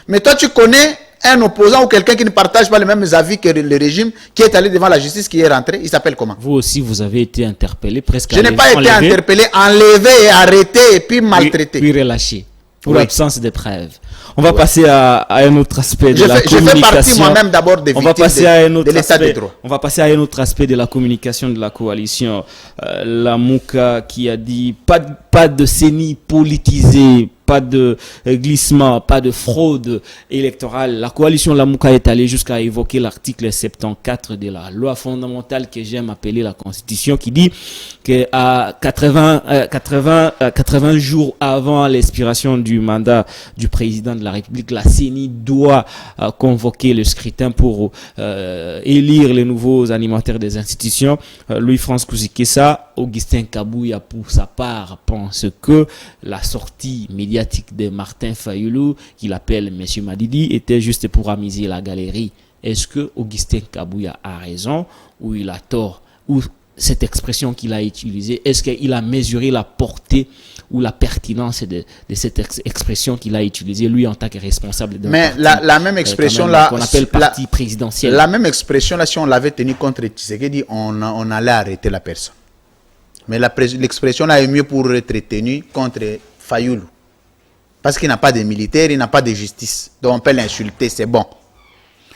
Mais toi, tu connais un opposant ou quelqu'un qui ne partage pas les mêmes avis que le régime, qui est allé devant la justice, qui est rentré, il s'appelle comment? Vous aussi, vous avez été interpellé, presque Je n'ai pas été interpellé, enlevé et arrêté et puis maltraité. Puis relâché, pour l'absence de preuves. on va passer à un autre aspect de la communication. Je fais partie moi-même d'abord des victimes de l'état de droit. On va passer à un autre aspect de la communication de la coalition. La Mouka qui a dit pas de CENI politisé, pas de glissement, pas de fraude électorale. La coalition Lamouka est allée jusqu'à évoquer l'article 74 de la loi fondamentale que j'aime appeler la Constitution, qui dit que à 80 jours avant l'expiration du mandat du président de la République, la CENI doit convoquer le scrutin pour élire les nouveaux animateurs des institutions. Louis-France Kouzikessa, Augustin Kabouya pour sa part pense que la sortie médiatique de Martin Fayoulou, qu'il appelle Monsieur Madidi, était juste pour amuser la galerie. Est-ce que Augustin Kabouya a raison ou il a tort? Ou cette expression qu'il a utilisée, est-ce qu'il a mesuré la portée ou la pertinence de cette expression qu'il a utilisée, lui, en tant que responsable d'un parti? Mais la même expression là, qu'on appelle parti présidentiel. La même expression là, si on l'avait tenue contre Tshisekedi, on allait arrêter la personne. Mais l'expression là est mieux pour être tenue contre Fayoulou. Parce qu'il n'a pas de militaire, il n'a pas de justice. Donc on peut l'insulter, c'est bon.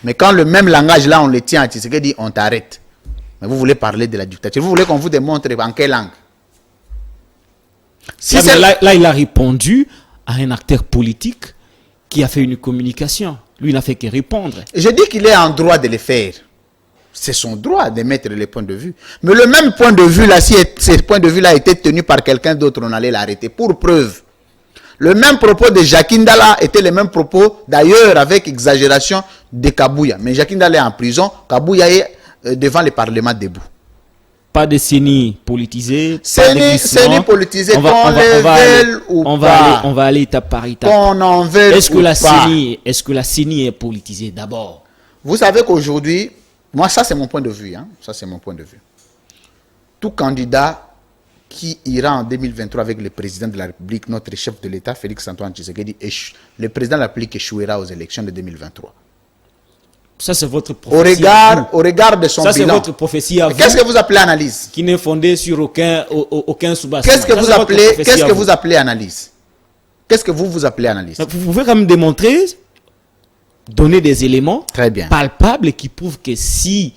Mais quand le même langage là, on le tient à Tshisekedi, on t'arrête. Mais vous voulez parler de la dictature. Vous voulez qu'on vous démontre en quelle langue? Là, il a répondu à un acteur politique qui a fait une communication. Lui, il n'a fait que répondre. Je dis qu'il est en droit de le faire. C'est son droit d'émettre les points de vue. Mais le même point de vue là, si ce point de vue là était tenu par quelqu'un d'autre, on allait l'arrêter. Pour preuve, le même propos de Jacques Ndala était le même propos, d'ailleurs avec exagération, de Kabouya. Mais Jacques Ndala est en prison, Kabouya est devant le Parlement debout. Pas de CENI politisé, CENI politisé, qu'on le veuille ou pas. On va aller étape par étape. Qu'on en veuille ou pas. Est-ce que la CENI est politisée d'abord? Vous savez qu'aujourd'hui, moi ça c'est mon point de vue, ça c'est mon point de vue. Tout candidat qui ira en 2023 avec le président de la République, notre chef de l'État, Félix-Antoine Tshisekedi, le président de la République échouera aux élections de 2023. Ça, c'est votre prophétie. Au regard de son bilan. Ça, c'est votre prophétie à vous. Qu'est-ce que vous appelez analyse? Qui n'est fondée sur aucun sous-bassement. Qu'est-ce que vous appelez analyse? Qu'est-ce que vous appelez analyse? Donc, vous pouvez quand même démontrer, donner des éléments palpables qui prouvent que si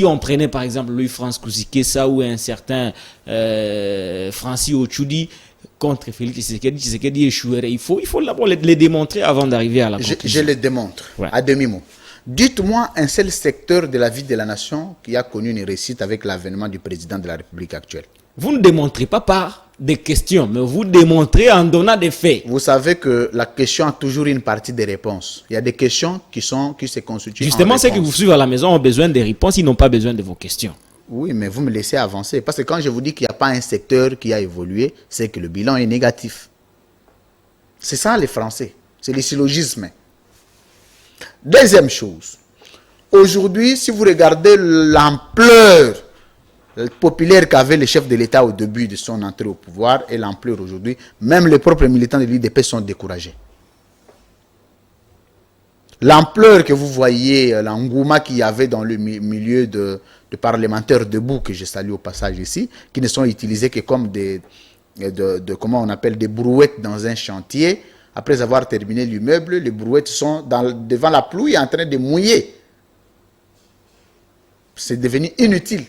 on prenait par exemple Louis-France Kouzikessa ou un certain Francis Ochoudi contre Félix Tshisekedi échouerait, il faut d'abord les démontrer avant d'arriver à la conclusion. Je les démontre, à demi-mot. Dites-moi un seul secteur de la vie de la nation qui a connu une réussite avec l'avènement du président de la République actuelle. Vous ne démontrez pas par des questions, mais vous démontrez en donnant des faits. Vous savez que la question a toujours une partie des réponses. Il y a des questions qui se constituent. Justement, ceux qui vous suivent à la maison ont besoin des réponses, ils n'ont pas besoin de vos questions. Oui, mais vous me laissez avancer. Parce que quand je vous dis qu'il n'y a pas un secteur qui a évolué, c'est que le bilan est négatif. C'est ça les Français. C'est les syllogismes. Deuxième chose. Aujourd'hui, si vous regardez l'ampleur populaire qu'avait le chef de l'État au début de son entrée au pouvoir et l'ampleur aujourd'hui, même les propres militants de l'UDP sont découragés. L'ampleur que vous voyez, l'engouement qu'il y avait dans le milieu de parlementaires debout, que je salue au passage ici, qui ne sont utilisés que comme comment on appelle, des brouettes dans un chantier. Après avoir terminé l'immeuble, les brouettes sont devant la pluie en train de mouiller. C'est devenu inutile.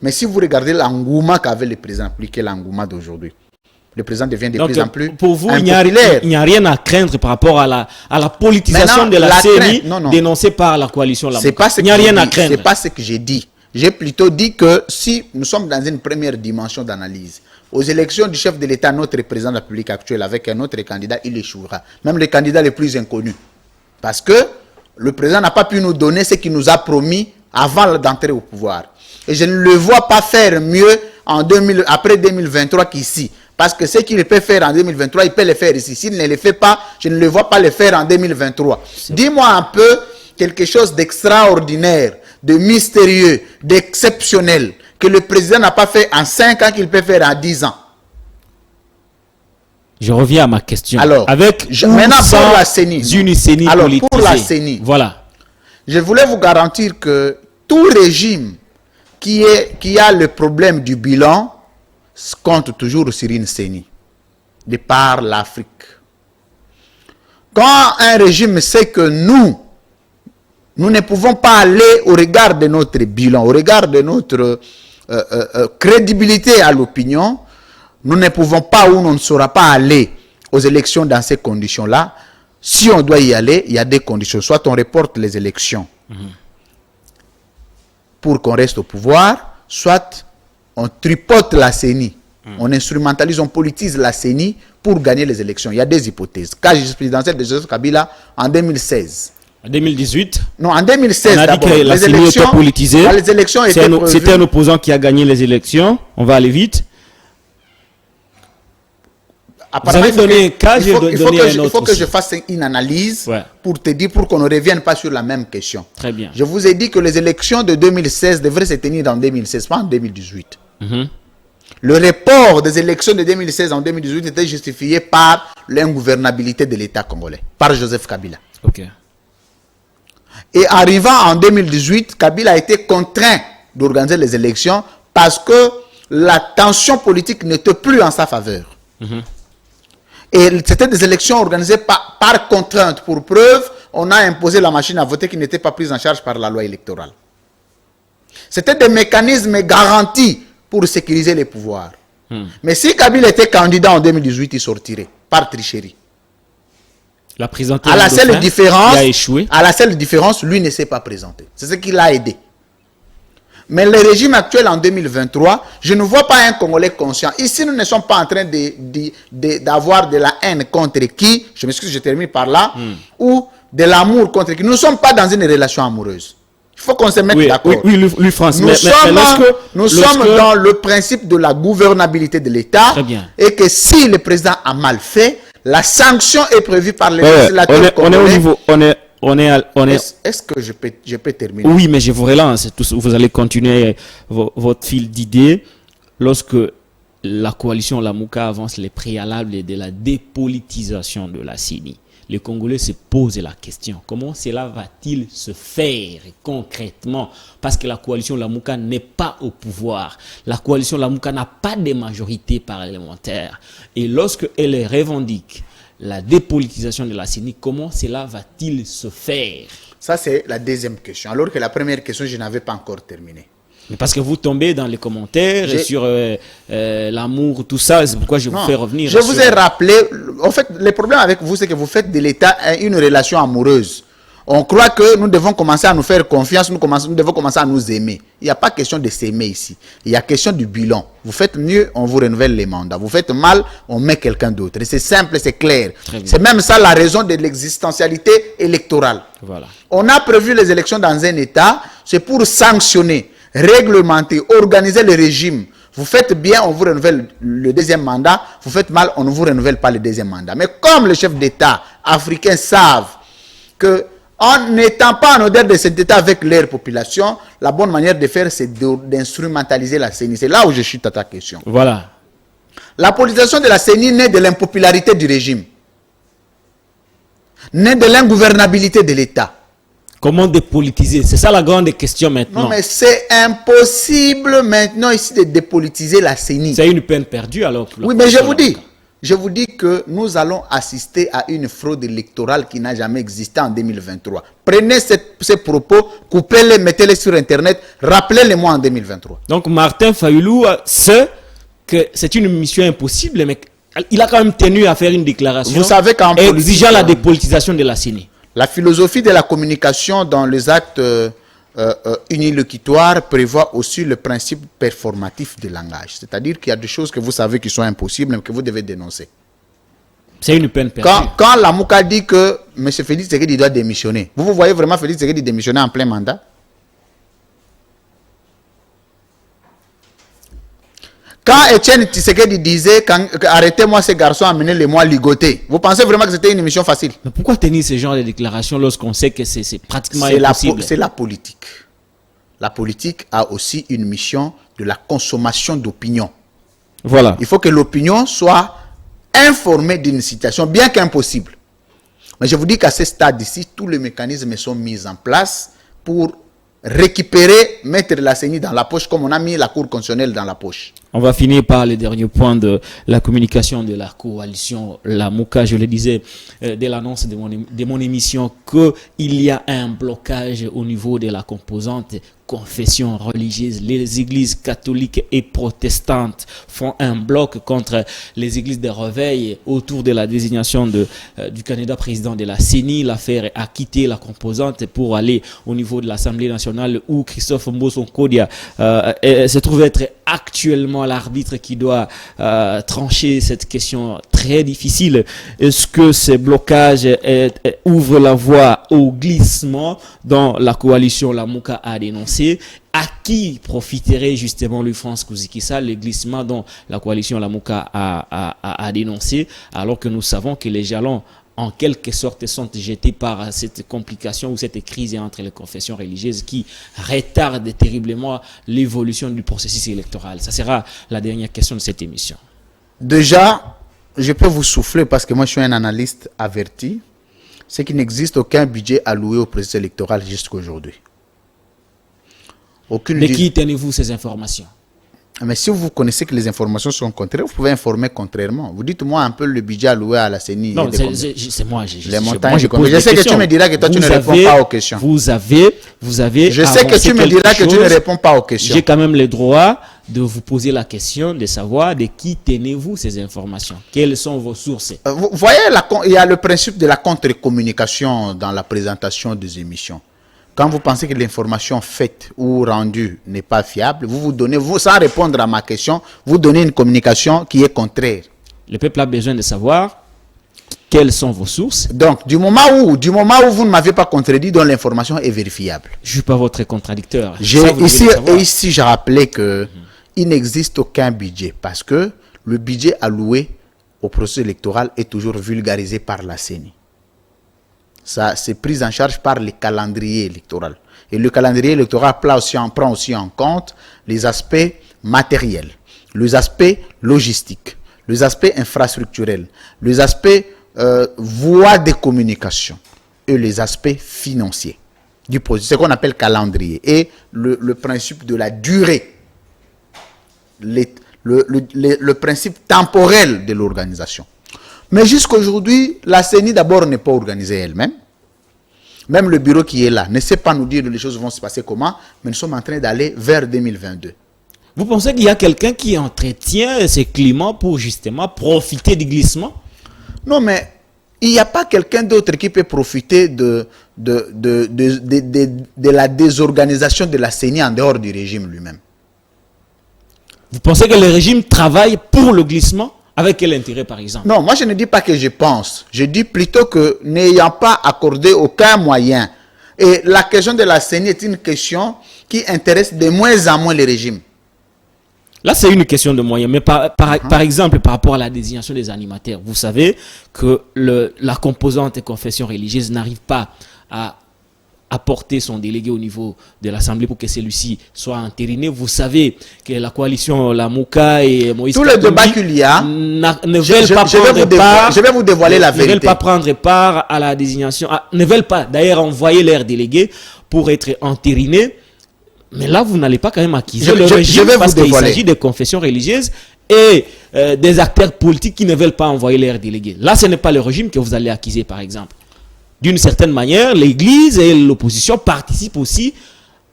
Mais si vous regardez l'engouement qu'avait le président, plus que l'engouement d'aujourd'hui, le président devient de plus en plus pour vous, il n'y a rien à craindre par rapport à la politisation de la CENI dénoncée par la coalition Lamouka. Il n'y a rien à craindre. Ce n'est pas ce que j'ai dit. J'ai plutôt dit que si nous sommes dans une première dimension d'analyse, aux élections du chef de l'État, notre président de la République actuelle, avec un autre candidat, il échouera. Même le candidat le plus inconnu. Parce que le président n'a pas pu nous donner ce qu'il nous a promis avant d'entrer au pouvoir. Et je ne le vois pas faire mieux après 2023 qu'ici. Parce que ce qu'il peut faire en 2023, il peut le faire ici. S'il ne le fait pas, je ne le vois pas le faire en 2023. Dis-moi un peu quelque chose d'extraordinaire, de mystérieux, d'exceptionnel, que le président n'a pas fait en 5 ans, qu'il peut faire en 10 ans. Je reviens à ma question. Alors, maintenant pour la CENI. Alors, pour la CENI, voilà. Je voulais vous garantir que tout régime qui a le problème du bilan compte toujours sur une CENI, de par l'Afrique. Quand un régime sait que nous ne pouvons pas aller au regard de notre bilan, au regard de notre crédibilité à l'opinion, nous ne pouvons pas ou on ne saura pas aller aux élections dans ces conditions-là. Si on doit y aller, il y a des conditions. Soit on reporte les élections pour qu'on reste au pouvoir, soit on tripote la CENI. On instrumentalise, on politise la CENI pour gagner les élections. Il y a des hypothèses. Cas présidentiel de Joseph Kabila en 2016. En 2018, non, en 2016, on a dit que la CENI était politisée. Les élections étaient c'était un opposant qui a gagné les élections. On va aller vite. Vous avez donné un cas, j'ai donné un autre. Il faut que je fasse une analyse pour te dire, pour qu'on ne revienne pas sur la même question. Très bien. Je vous ai dit que les élections de 2016 devraient se tenir en 2016, pas en 2018. Le report des élections de 2016 en 2018 était justifié par l'ingouvernabilité de l'État congolais, par Joseph Kabila. Ok. Et arrivant en 2018, Kabila a été contraint d'organiser les élections parce que la tension politique n'était plus en sa faveur. Et c'était des élections organisées par contrainte. Pour preuve, on a imposé la machine à voter qui n'était pas prise en charge par la loi électorale. C'était des mécanismes garantis pour sécuriser les pouvoirs. Mais si Kabila était candidat en 2018, il sortirait par tricherie. La présenté à la seule différence, il a échoué. À la seule différence, lui ne s'est pas présenté. C'est ce qui l'a aidé. Mais le régime actuel en 2023, je ne vois pas un Congolais conscient. Ici, nous ne sommes pas en train d'avoir de la haine contre qui, je m'excuse, je termine par là, ou de l'amour contre qui. Nous ne sommes pas dans une relation amoureuse. Il faut qu'on se mette d'accord. Oui, François. Nous sommes dans le principe de la gouvernabilité de l'État. Et que si le président a mal fait, la sanction est prévue par les législateurs congolais. On est au niveau. Est-ce que je peux terminer? Oui, mais je vous relance. Vous allez continuer votre fil d'idées. Lorsque la coalition Lamuka avance les préalables de la dépolitisation de la CENI, les Congolais se posent la question. Comment cela va-t-il se faire concrètement? Parce que la coalition Lamuka n'est pas au pouvoir. La coalition Lamuka n'a pas de majorité parlementaire. Et lorsque elle revendique la dépolitisation de la CENI, comment cela va-t-il se faire? Ça, c'est la deuxième question. Alors que la première question, je n'avais pas encore terminé. Mais parce que vous tombez dans les commentaires sur l'amour, tout ça, c'est pourquoi je vous fais revenir. Je vous ai rappelé, en fait, le problème avec vous, c'est que vous faites de l'État une relation amoureuse. On croit que nous devons commencer à nous faire confiance, nous devons commencer à nous aimer. Il n'y a pas question de s'aimer ici. Il y a question du bilan. Vous faites mieux, on vous renouvelle les mandats. Vous faites mal, on met quelqu'un d'autre. Et c'est simple, c'est clair. C'est même ça la raison de l'existentialité électorale. Voilà. On a prévu les élections dans un État, c'est pour sanctionner, réglementer, organiser le régime. Vous faites bien, on vous renouvelle le deuxième mandat. Vous faites mal, on ne vous renouvelle pas le deuxième mandat. Mais comme les chefs d'État africains savent que en n'étant pas en odeur de cet État avec leur population, la bonne manière de faire, c'est d'instrumentaliser la CENI. C'est là où je chute à ta question. Voilà. La politisation de la CENI naît de l'impopularité du régime. Naît de l'ingouvernabilité de l'État. Comment dépolitiser? C'est ça la grande question maintenant. Non, mais c'est impossible maintenant ici de dépolitiser la CENI. C'est une peine perdue alors. Oui, mais je vous dis que nous allons assister à une fraude électorale qui n'a jamais existé en 2023. Prenez ces propos, coupez-les, mettez-les sur Internet, rappelez-les-moi en 2023. Donc Martin Fayulu sait que c'est une mission impossible, mais il a quand même tenu à faire une déclaration. Vous savez qu'en exigeant la dépolitisation de la CENI. La philosophie de la communication dans les actes unilocutoires prévoit aussi le principe performatif du langage. C'est-à-dire qu'il y a des choses que vous savez qui sont impossibles, mais que vous devez dénoncer. C'est une peine perdue. Quand Lamuka dit que M. Félix Tshisekedi doit démissionner, vous voyez vraiment Félix Tshisekedi démissionner en plein mandat? Quand Etienne Tshisekedi disait arrêtez-moi ces garçons, amenez-les-moi ligoter, vous pensez vraiment que c'était une émission facile? Mais pourquoi tenir ce genre de déclarations lorsqu'on sait que c'est pratiquement impossible? C'est la politique. La politique a aussi une mission de la consommation d'opinion. Voilà. Il faut que l'opinion soit informée d'une situation, bien qu'impossible. Mais je vous dis qu'à ce stade ici, tous les mécanismes sont mis en place pour récupérer, mettre la CENI dans la poche comme on a mis la Cour constitutionnelle dans la poche. On va finir par le dernier point de la communication de la coalition Lamouka. Je le disais dès l'annonce de mon émission qu'il y a un blocage au niveau de la composante confession religieuse. Les églises catholiques et protestantes font un bloc contre les églises de réveil autour de la désignation du candidat président de la CENI. L'affaire a quitté la composante pour aller au niveau de l'Assemblée nationale où Christophe Mbosso Nkodia se trouve être actuellement l'arbitre qui doit trancher cette question très difficile. Est-ce que ces blocages ouvrent la voie au glissement dont la coalition Lamouka a dénoncé? À qui profiterait justement le France Kouzikissa, le glissement dont la coalition Lamouka a dénoncé, alors que nous savons que les jalons en quelque sorte sont jetés par cette complication ou cette crise entre les confessions religieuses qui retarde terriblement l'évolution du processus électoral. Ça sera la dernière question de cette émission. Déjà, je peux vous souffler parce que moi je suis un analyste averti, c'est qu'il n'existe aucun budget alloué au processus électoral jusqu'à aujourd'hui. De qui tenez-vous ces informations? Mais si vous connaissez que les informations sont contraires, vous pouvez informer contrairement. Vous dites-moi un peu le budget alloué à la CENI. Non, c'est moi. Les montagnes. Je sais que tu me diras que toi, tu ne réponds pas aux questions. Vous avez. Je sais que tu me diras que tu ne réponds pas aux questions. J'ai quand même le droit de vous poser la question de savoir de qui tenez-vous ces informations. Quelles sont vos sources? Vous voyez, il y a le principe de la contre-communication dans la présentation des émissions. Quand vous pensez que l'information faite ou rendue n'est pas fiable, vous donnez, sans répondre à ma question, vous donnez une communication qui est contraire. Le peuple a besoin de savoir quelles sont vos sources. Donc, du moment où vous ne m'avez pas contredit, dont l'information est vérifiable. Je ne suis pas votre contradicteur. Ici, j'ai rappelé qu'il n'existe aucun budget parce que le budget alloué au processus électoral est toujours vulgarisé par la CENI. Ça, c'est pris en charge par le calendrier électoral. Et le calendrier électoral prend aussi en compte les aspects matériels, les aspects logistiques, les aspects infrastructurels, les aspects voies de communication et les aspects financiers du processus. C'est ce qu'on appelle calendrier. Et le principe de la durée, le principe temporel de l'organisation. Mais jusqu'à aujourd'hui, la CENI d'abord n'est pas organisée elle-même. Même le bureau qui est là ne sait pas nous dire les choses vont se passer comment, mais nous sommes en train d'aller vers 2022. Vous pensez qu'il y a quelqu'un qui entretient ces climats pour justement profiter du glissement? Non, mais il n'y a pas quelqu'un d'autre qui peut profiter de la désorganisation de la CENI en dehors du régime lui-même. Vous pensez que le régime travaille pour le glissement? Avec quel intérêt, par exemple? Non, moi je ne dis pas que je pense. Je dis plutôt que n'ayant pas accordé aucun moyen. Et la question de la CENI est une question qui intéresse de moins en moins les régimes. Là, c'est une question de moyens. Mais par exemple, par rapport à la désignation des animateurs, vous savez que la composante confession religieuse n'arrive pas à apporter son délégué au niveau de l'Assemblée pour que celui-ci soit entériné. Vous savez que la coalition Lamouka et Moïse Tous les débats qu'il y a ne veulent pas prendre part. Je vais vous dévoiler la vérité. Ne veulent pas prendre part à la désignation. Ne veulent pas d'ailleurs envoyer leurs délégués pour être entérinés. Mais là, vous n'allez pas quand même acquiser le régime parce qu'il s'agit de confessions religieuses et des acteurs politiques qui ne veulent pas envoyer leurs délégués. Là, ce n'est pas le régime que vous allez acquiser, par exemple. D'une certaine manière, l'Église et l'opposition participent aussi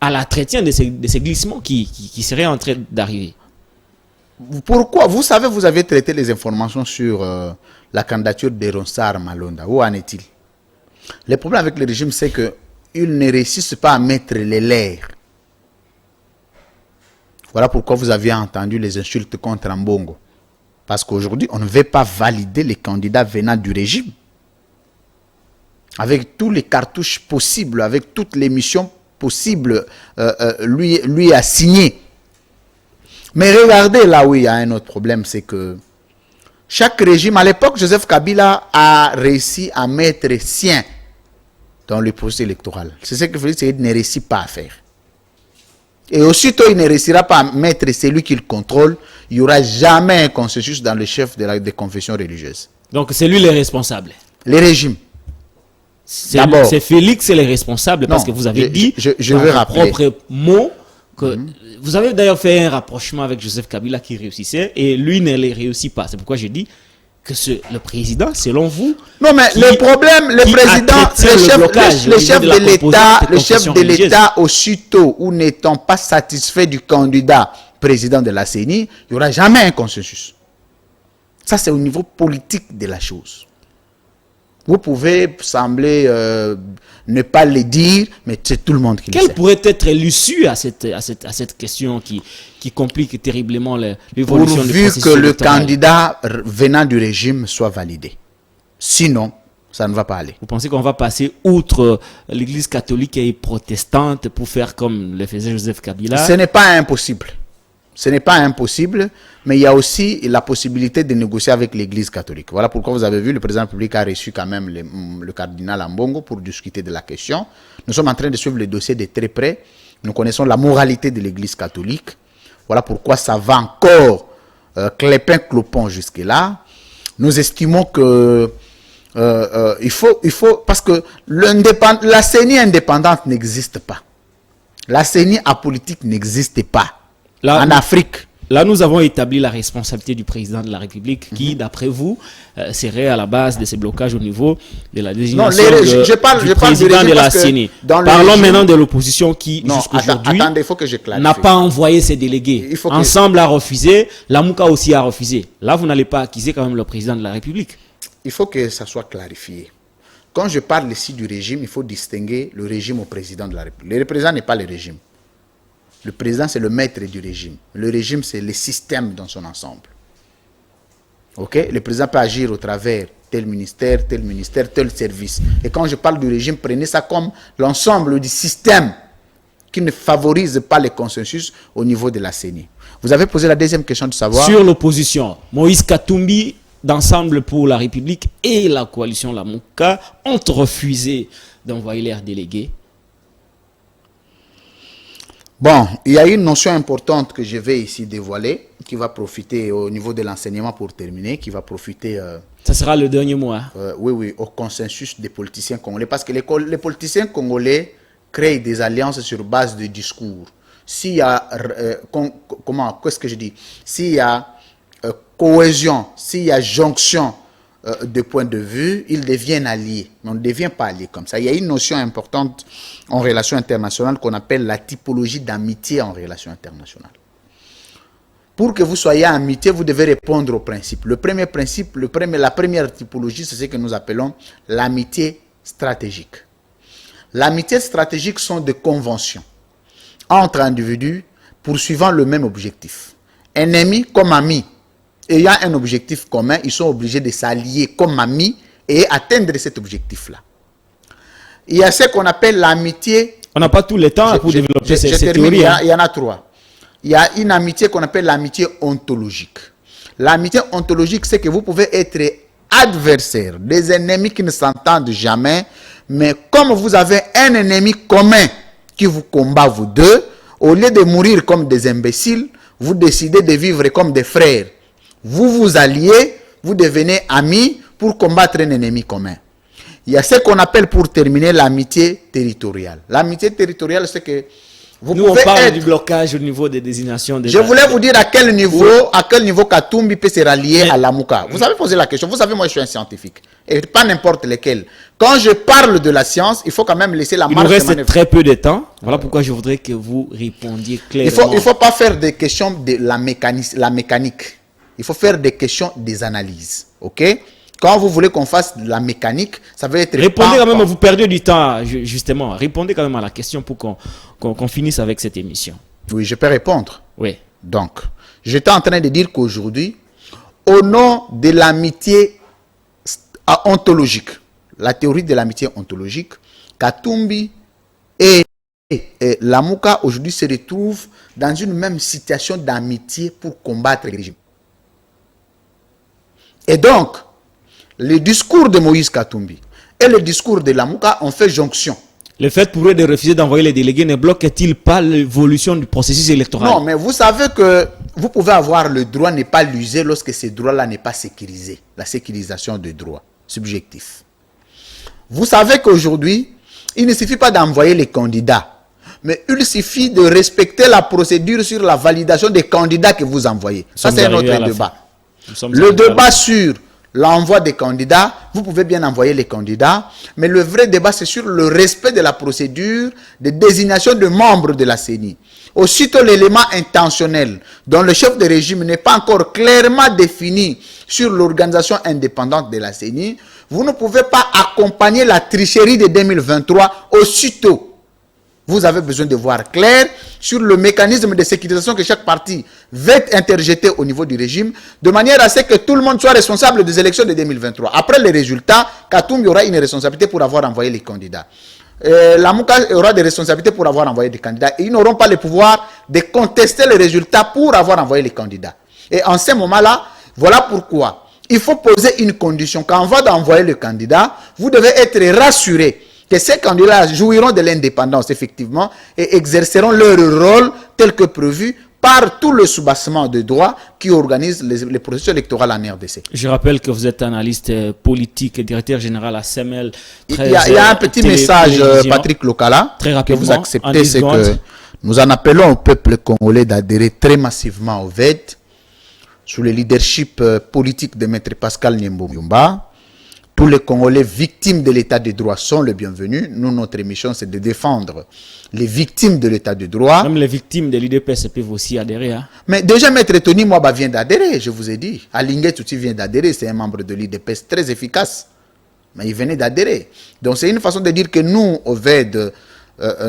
à l'entretien de ces glissements qui seraient en train d'arriver. Pourquoi? Vous savez, vous avez traité les informations sur la candidature de Ronsard Malonda. Où en est-il? Le problème avec le régime, c'est qu'ils ne réussissent pas à mettre les leurs. Voilà pourquoi vous aviez entendu les insultes contre Mbongo. Parce qu'aujourd'hui, on ne veut pas valider les candidats venant du régime. Avec tous les cartouches possibles, avec toutes les missions possibles, lui a signé. Mais regardez là où il y a un autre problème, c'est que chaque régime, à l'époque, Joseph Kabila a réussi à mettre sien dans le processus électoral. C'est ce que Félix Tshisekedi ne réussit pas à faire. Et aussitôt, il ne réussira pas à mettre celui qu'il contrôle, il n'y aura jamais un consensus dans le chef des confessions religieuses. Donc, c'est lui le responsable. Les régimes. C'est Félix le responsable parce que vous avez dit je veux rappeler. propre mot que vous avez d'ailleurs fait un rapprochement avec Joseph Kabila qui réussissait et lui ne les réussit pas. C'est pourquoi je dis que le président, selon vous... Non, mais le problème, le président, le chef de l'État, aussitôt ou n'étant pas satisfait du candidat président de la CENI, il n'y aura jamais un consensus. Ça, c'est au niveau politique de la chose. Vous pouvez sembler ne pas le dire, mais c'est tout le monde qui le sait. Quelle pourrait être l'issue à cette question qui complique terriblement l'évolution du processus électoral? Pourvu que le électoral. candidat venant du régime soit validé. Sinon, ça ne va pas aller. Vous pensez qu'on va passer outre l'église catholique et protestante pour faire comme le faisait Joseph Kabila? Ce n'est pas impossible. Ce n'est pas impossible, mais il y a aussi la possibilité de négocier avec l'église catholique. Voilà pourquoi vous avez vu, le président de la République a reçu quand même le cardinal Ambongo pour discuter de la question. Nous sommes en train de suivre le dossier de très près. Nous connaissons la moralité de l'église catholique. Voilà pourquoi ça va encore clépin-clopon jusque-là. Nous estimons que il faut parce que la CENI indépendante n'existe pas. La CENI apolitique n'existe pas. Là, en Afrique. Là, nous avons établi la responsabilité du président de la République qui, d'après vous, serait à la base de ces blocages au niveau de la désignation du président de la CENI. Parlons maintenant de l'opposition qui, jusqu'aujourd'hui, n'a pas envoyé ses délégués. Ensemble a refusé, la Mouka aussi a refusé. Là, vous n'allez pas accuser quand même le président de la République. Il faut que ça soit clarifié. Quand je parle ici du régime, il faut distinguer le régime au président de la République. Le président n'est pas le régime. Le président, c'est le maître du régime. Le régime, c'est le système dans son ensemble. Ok? Le président peut agir au travers tel ministère, tel service. Et quand je parle du régime, prenez ça comme l'ensemble du système qui ne favorise pas le consensus au niveau de la CENI. Vous avez posé la deuxième question de savoir... Sur l'opposition, Moïse Katumbi, d'Ensemble pour la République et la coalition Lamouka ont refusé d'envoyer leurs délégués. Bon, il y a une notion importante que je vais ici dévoiler, qui va profiter au niveau de l'enseignement pour terminer, qui va profiter... ça sera le dernier mot. Hein? Oui, au consensus des politiciens congolais. Parce que les politiciens congolais créent des alliances sur base de discours. S'il y a... qu'est-ce que je dis? S'il y a cohésion, s'il y a jonction de points de vue, ils deviennent alliés. Mais on ne devient pas alliés comme ça. Il y a une notion importante en relations internationales qu'on appelle la typologie d'amitié en relations internationales. Pour que vous soyez en amitié, vous devez répondre aux principes. Le premier principe, la première typologie, c'est ce que nous appelons l'amitié stratégique. L'amitié stratégique sont des conventions entre individus poursuivant le même objectif. Ennemis comme amis, ayant un objectif commun, ils sont obligés de s'allier comme amis et atteindre cet objectif-là. Il y a ce qu'on appelle l'amitié... On n'a pas tout le temps pour développer ces théories. Il y en a trois. Il y a une amitié qu'on appelle l'amitié ontologique. L'amitié ontologique, c'est que vous pouvez être adversaires, des ennemis qui ne s'entendent jamais, mais comme vous avez un ennemi commun qui vous combat, vous deux, au lieu de mourir comme des imbéciles, vous décidez de vivre comme des frères. Vous vous alliez, vous devenez amis pour combattre un ennemi commun. Il y a ce qu'on appelle pour terminer l'amitié territoriale. L'amitié territoriale, c'est que vous pouvez on parle du blocage au niveau des désignations. Je voulais vous dire à quel niveau Katumbi peut se rallier à Lamouka. Vous avez posé la question. Vous savez, moi je suis un scientifique. Et pas n'importe lequel. Quand je parle de la science, il faut quand même laisser la marge. Il nous reste très peu de temps. Voilà pourquoi je voudrais que vous répondiez clairement. Il ne faut pas faire des questions de la mécanique. Il faut faire des questions des analyses. Ok? Quand vous voulez qu'on fasse de la mécanique, ça va être... Répondez quand même, vous perdez du temps, justement. Répondez quand même à la question pour qu'on finisse avec cette émission. Oui, je peux répondre. Oui. Donc, j'étais en train de dire qu'aujourd'hui, au nom de l'amitié ontologique, la théorie de l'amitié ontologique, Katumbi et Lamouka aujourd'hui se retrouvent dans une même situation d'amitié pour combattre le régime. Et donc, le discours de Moïse Katumbi et le discours de Lamouka ont fait jonction. Le fait pour eux de refuser d'envoyer les délégués ne bloque-t-il pas l'évolution du processus électoral? Non, mais vous savez que vous pouvez avoir le droit n'est pas l'user lorsque ce droit-là n'est pas sécurisé. La sécurisation de droit subjectif. Vous savez qu'aujourd'hui, il ne suffit pas d'envoyer les candidats. mais il suffit de respecter la procédure sur la validation des candidats que vous envoyez. Ça, c'est un autre débat. Le débat sur l'envoi des candidats, vous pouvez bien envoyer les candidats, mais le vrai débat, c'est sur le respect de la procédure de désignation de membres de la CENI. Aussitôt l'élément intentionnel dont le chef de régime n'est pas encore clairement défini sur l'organisation indépendante de la CENI, vous ne pouvez pas accompagner la tricherie de 2023 aussitôt. Vous avez besoin de voir clair sur le mécanisme de sécurisation que chaque parti veut interjeter au niveau du régime, de manière à ce que tout le monde soit responsable des élections de 2023. Après les résultats, Katoum aura une responsabilité pour avoir envoyé les candidats. La Mouka aura des responsabilités pour avoir envoyé des candidats. Et ils n'auront pas le pouvoir de contester les résultats pour avoir envoyé les candidats. Et en ce moment-là, voilà pourquoi il faut poser une condition. Quand on va d'envoyer le candidat, vous devez être rassuré que ces candidats jouiront de l'indépendance, effectivement, et exerceront leur rôle tel que prévu par tout le soubassement de droit qui organise les processus électoraux en RDC. Je rappelle que vous êtes analyste politique et directeur général à CEMEL. Il y a un petit message, Patrick Lokala, très rapidement, que vous acceptez, c'est que nous en appelons au peuple congolais d'adhérer très massivement au VED, sous le leadership politique de Maître Pascal Nyembo-Myumba. Tous les Congolais victimes de l'état de droit sont les bienvenus. Nous, notre mission, c'est de défendre les victimes de l'état de droit. Même les victimes de l'UDPS peuvent aussi adhérer. Hein? Mais déjà, Maître Tony Mwaba vient d'adhérer, je vous ai dit. Alingue Touti vient d'adhérer, c'est un membre de l'UDPS très efficace. Mais il venait d'adhérer. Donc, c'est une façon de dire que nous, au VED,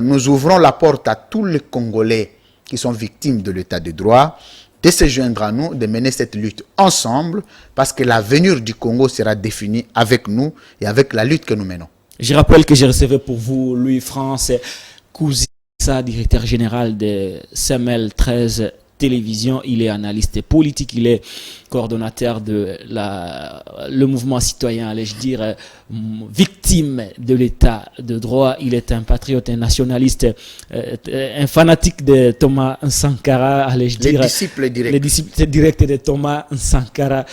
nous ouvrons la porte à tous les Congolais qui sont victimes de l'état de droit, de se joindre à nous, de mener cette lutte ensemble, parce que l'avenir du Congo sera défini avec nous et avec la lutte que nous menons. Je rappelle que j'ai recevé pour vous Louis-France Kouzissa, directeur général de CEMEL 13 Télévision. Il est analyste politique, il est coordonnateur de le mouvement citoyen, allais-je dire, victime de l'état de droit. Il est un patriote, un nationaliste, un fanatique de Thomas Sankara, allais-je dire. Les disciples directs de Thomas Sankara.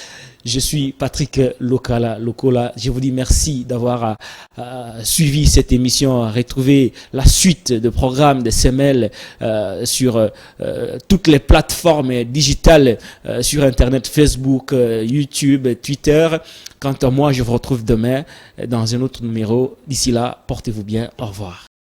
Je suis Patrick Lokola. Je vous dis merci d'avoir suivi cette émission, retrouver la suite de programmes de CEMEL sur toutes les plateformes digitales, sur Internet, Facebook, YouTube, Twitter. Quant à moi, je vous retrouve demain dans un autre numéro. D'ici là, portez-vous bien. Au revoir.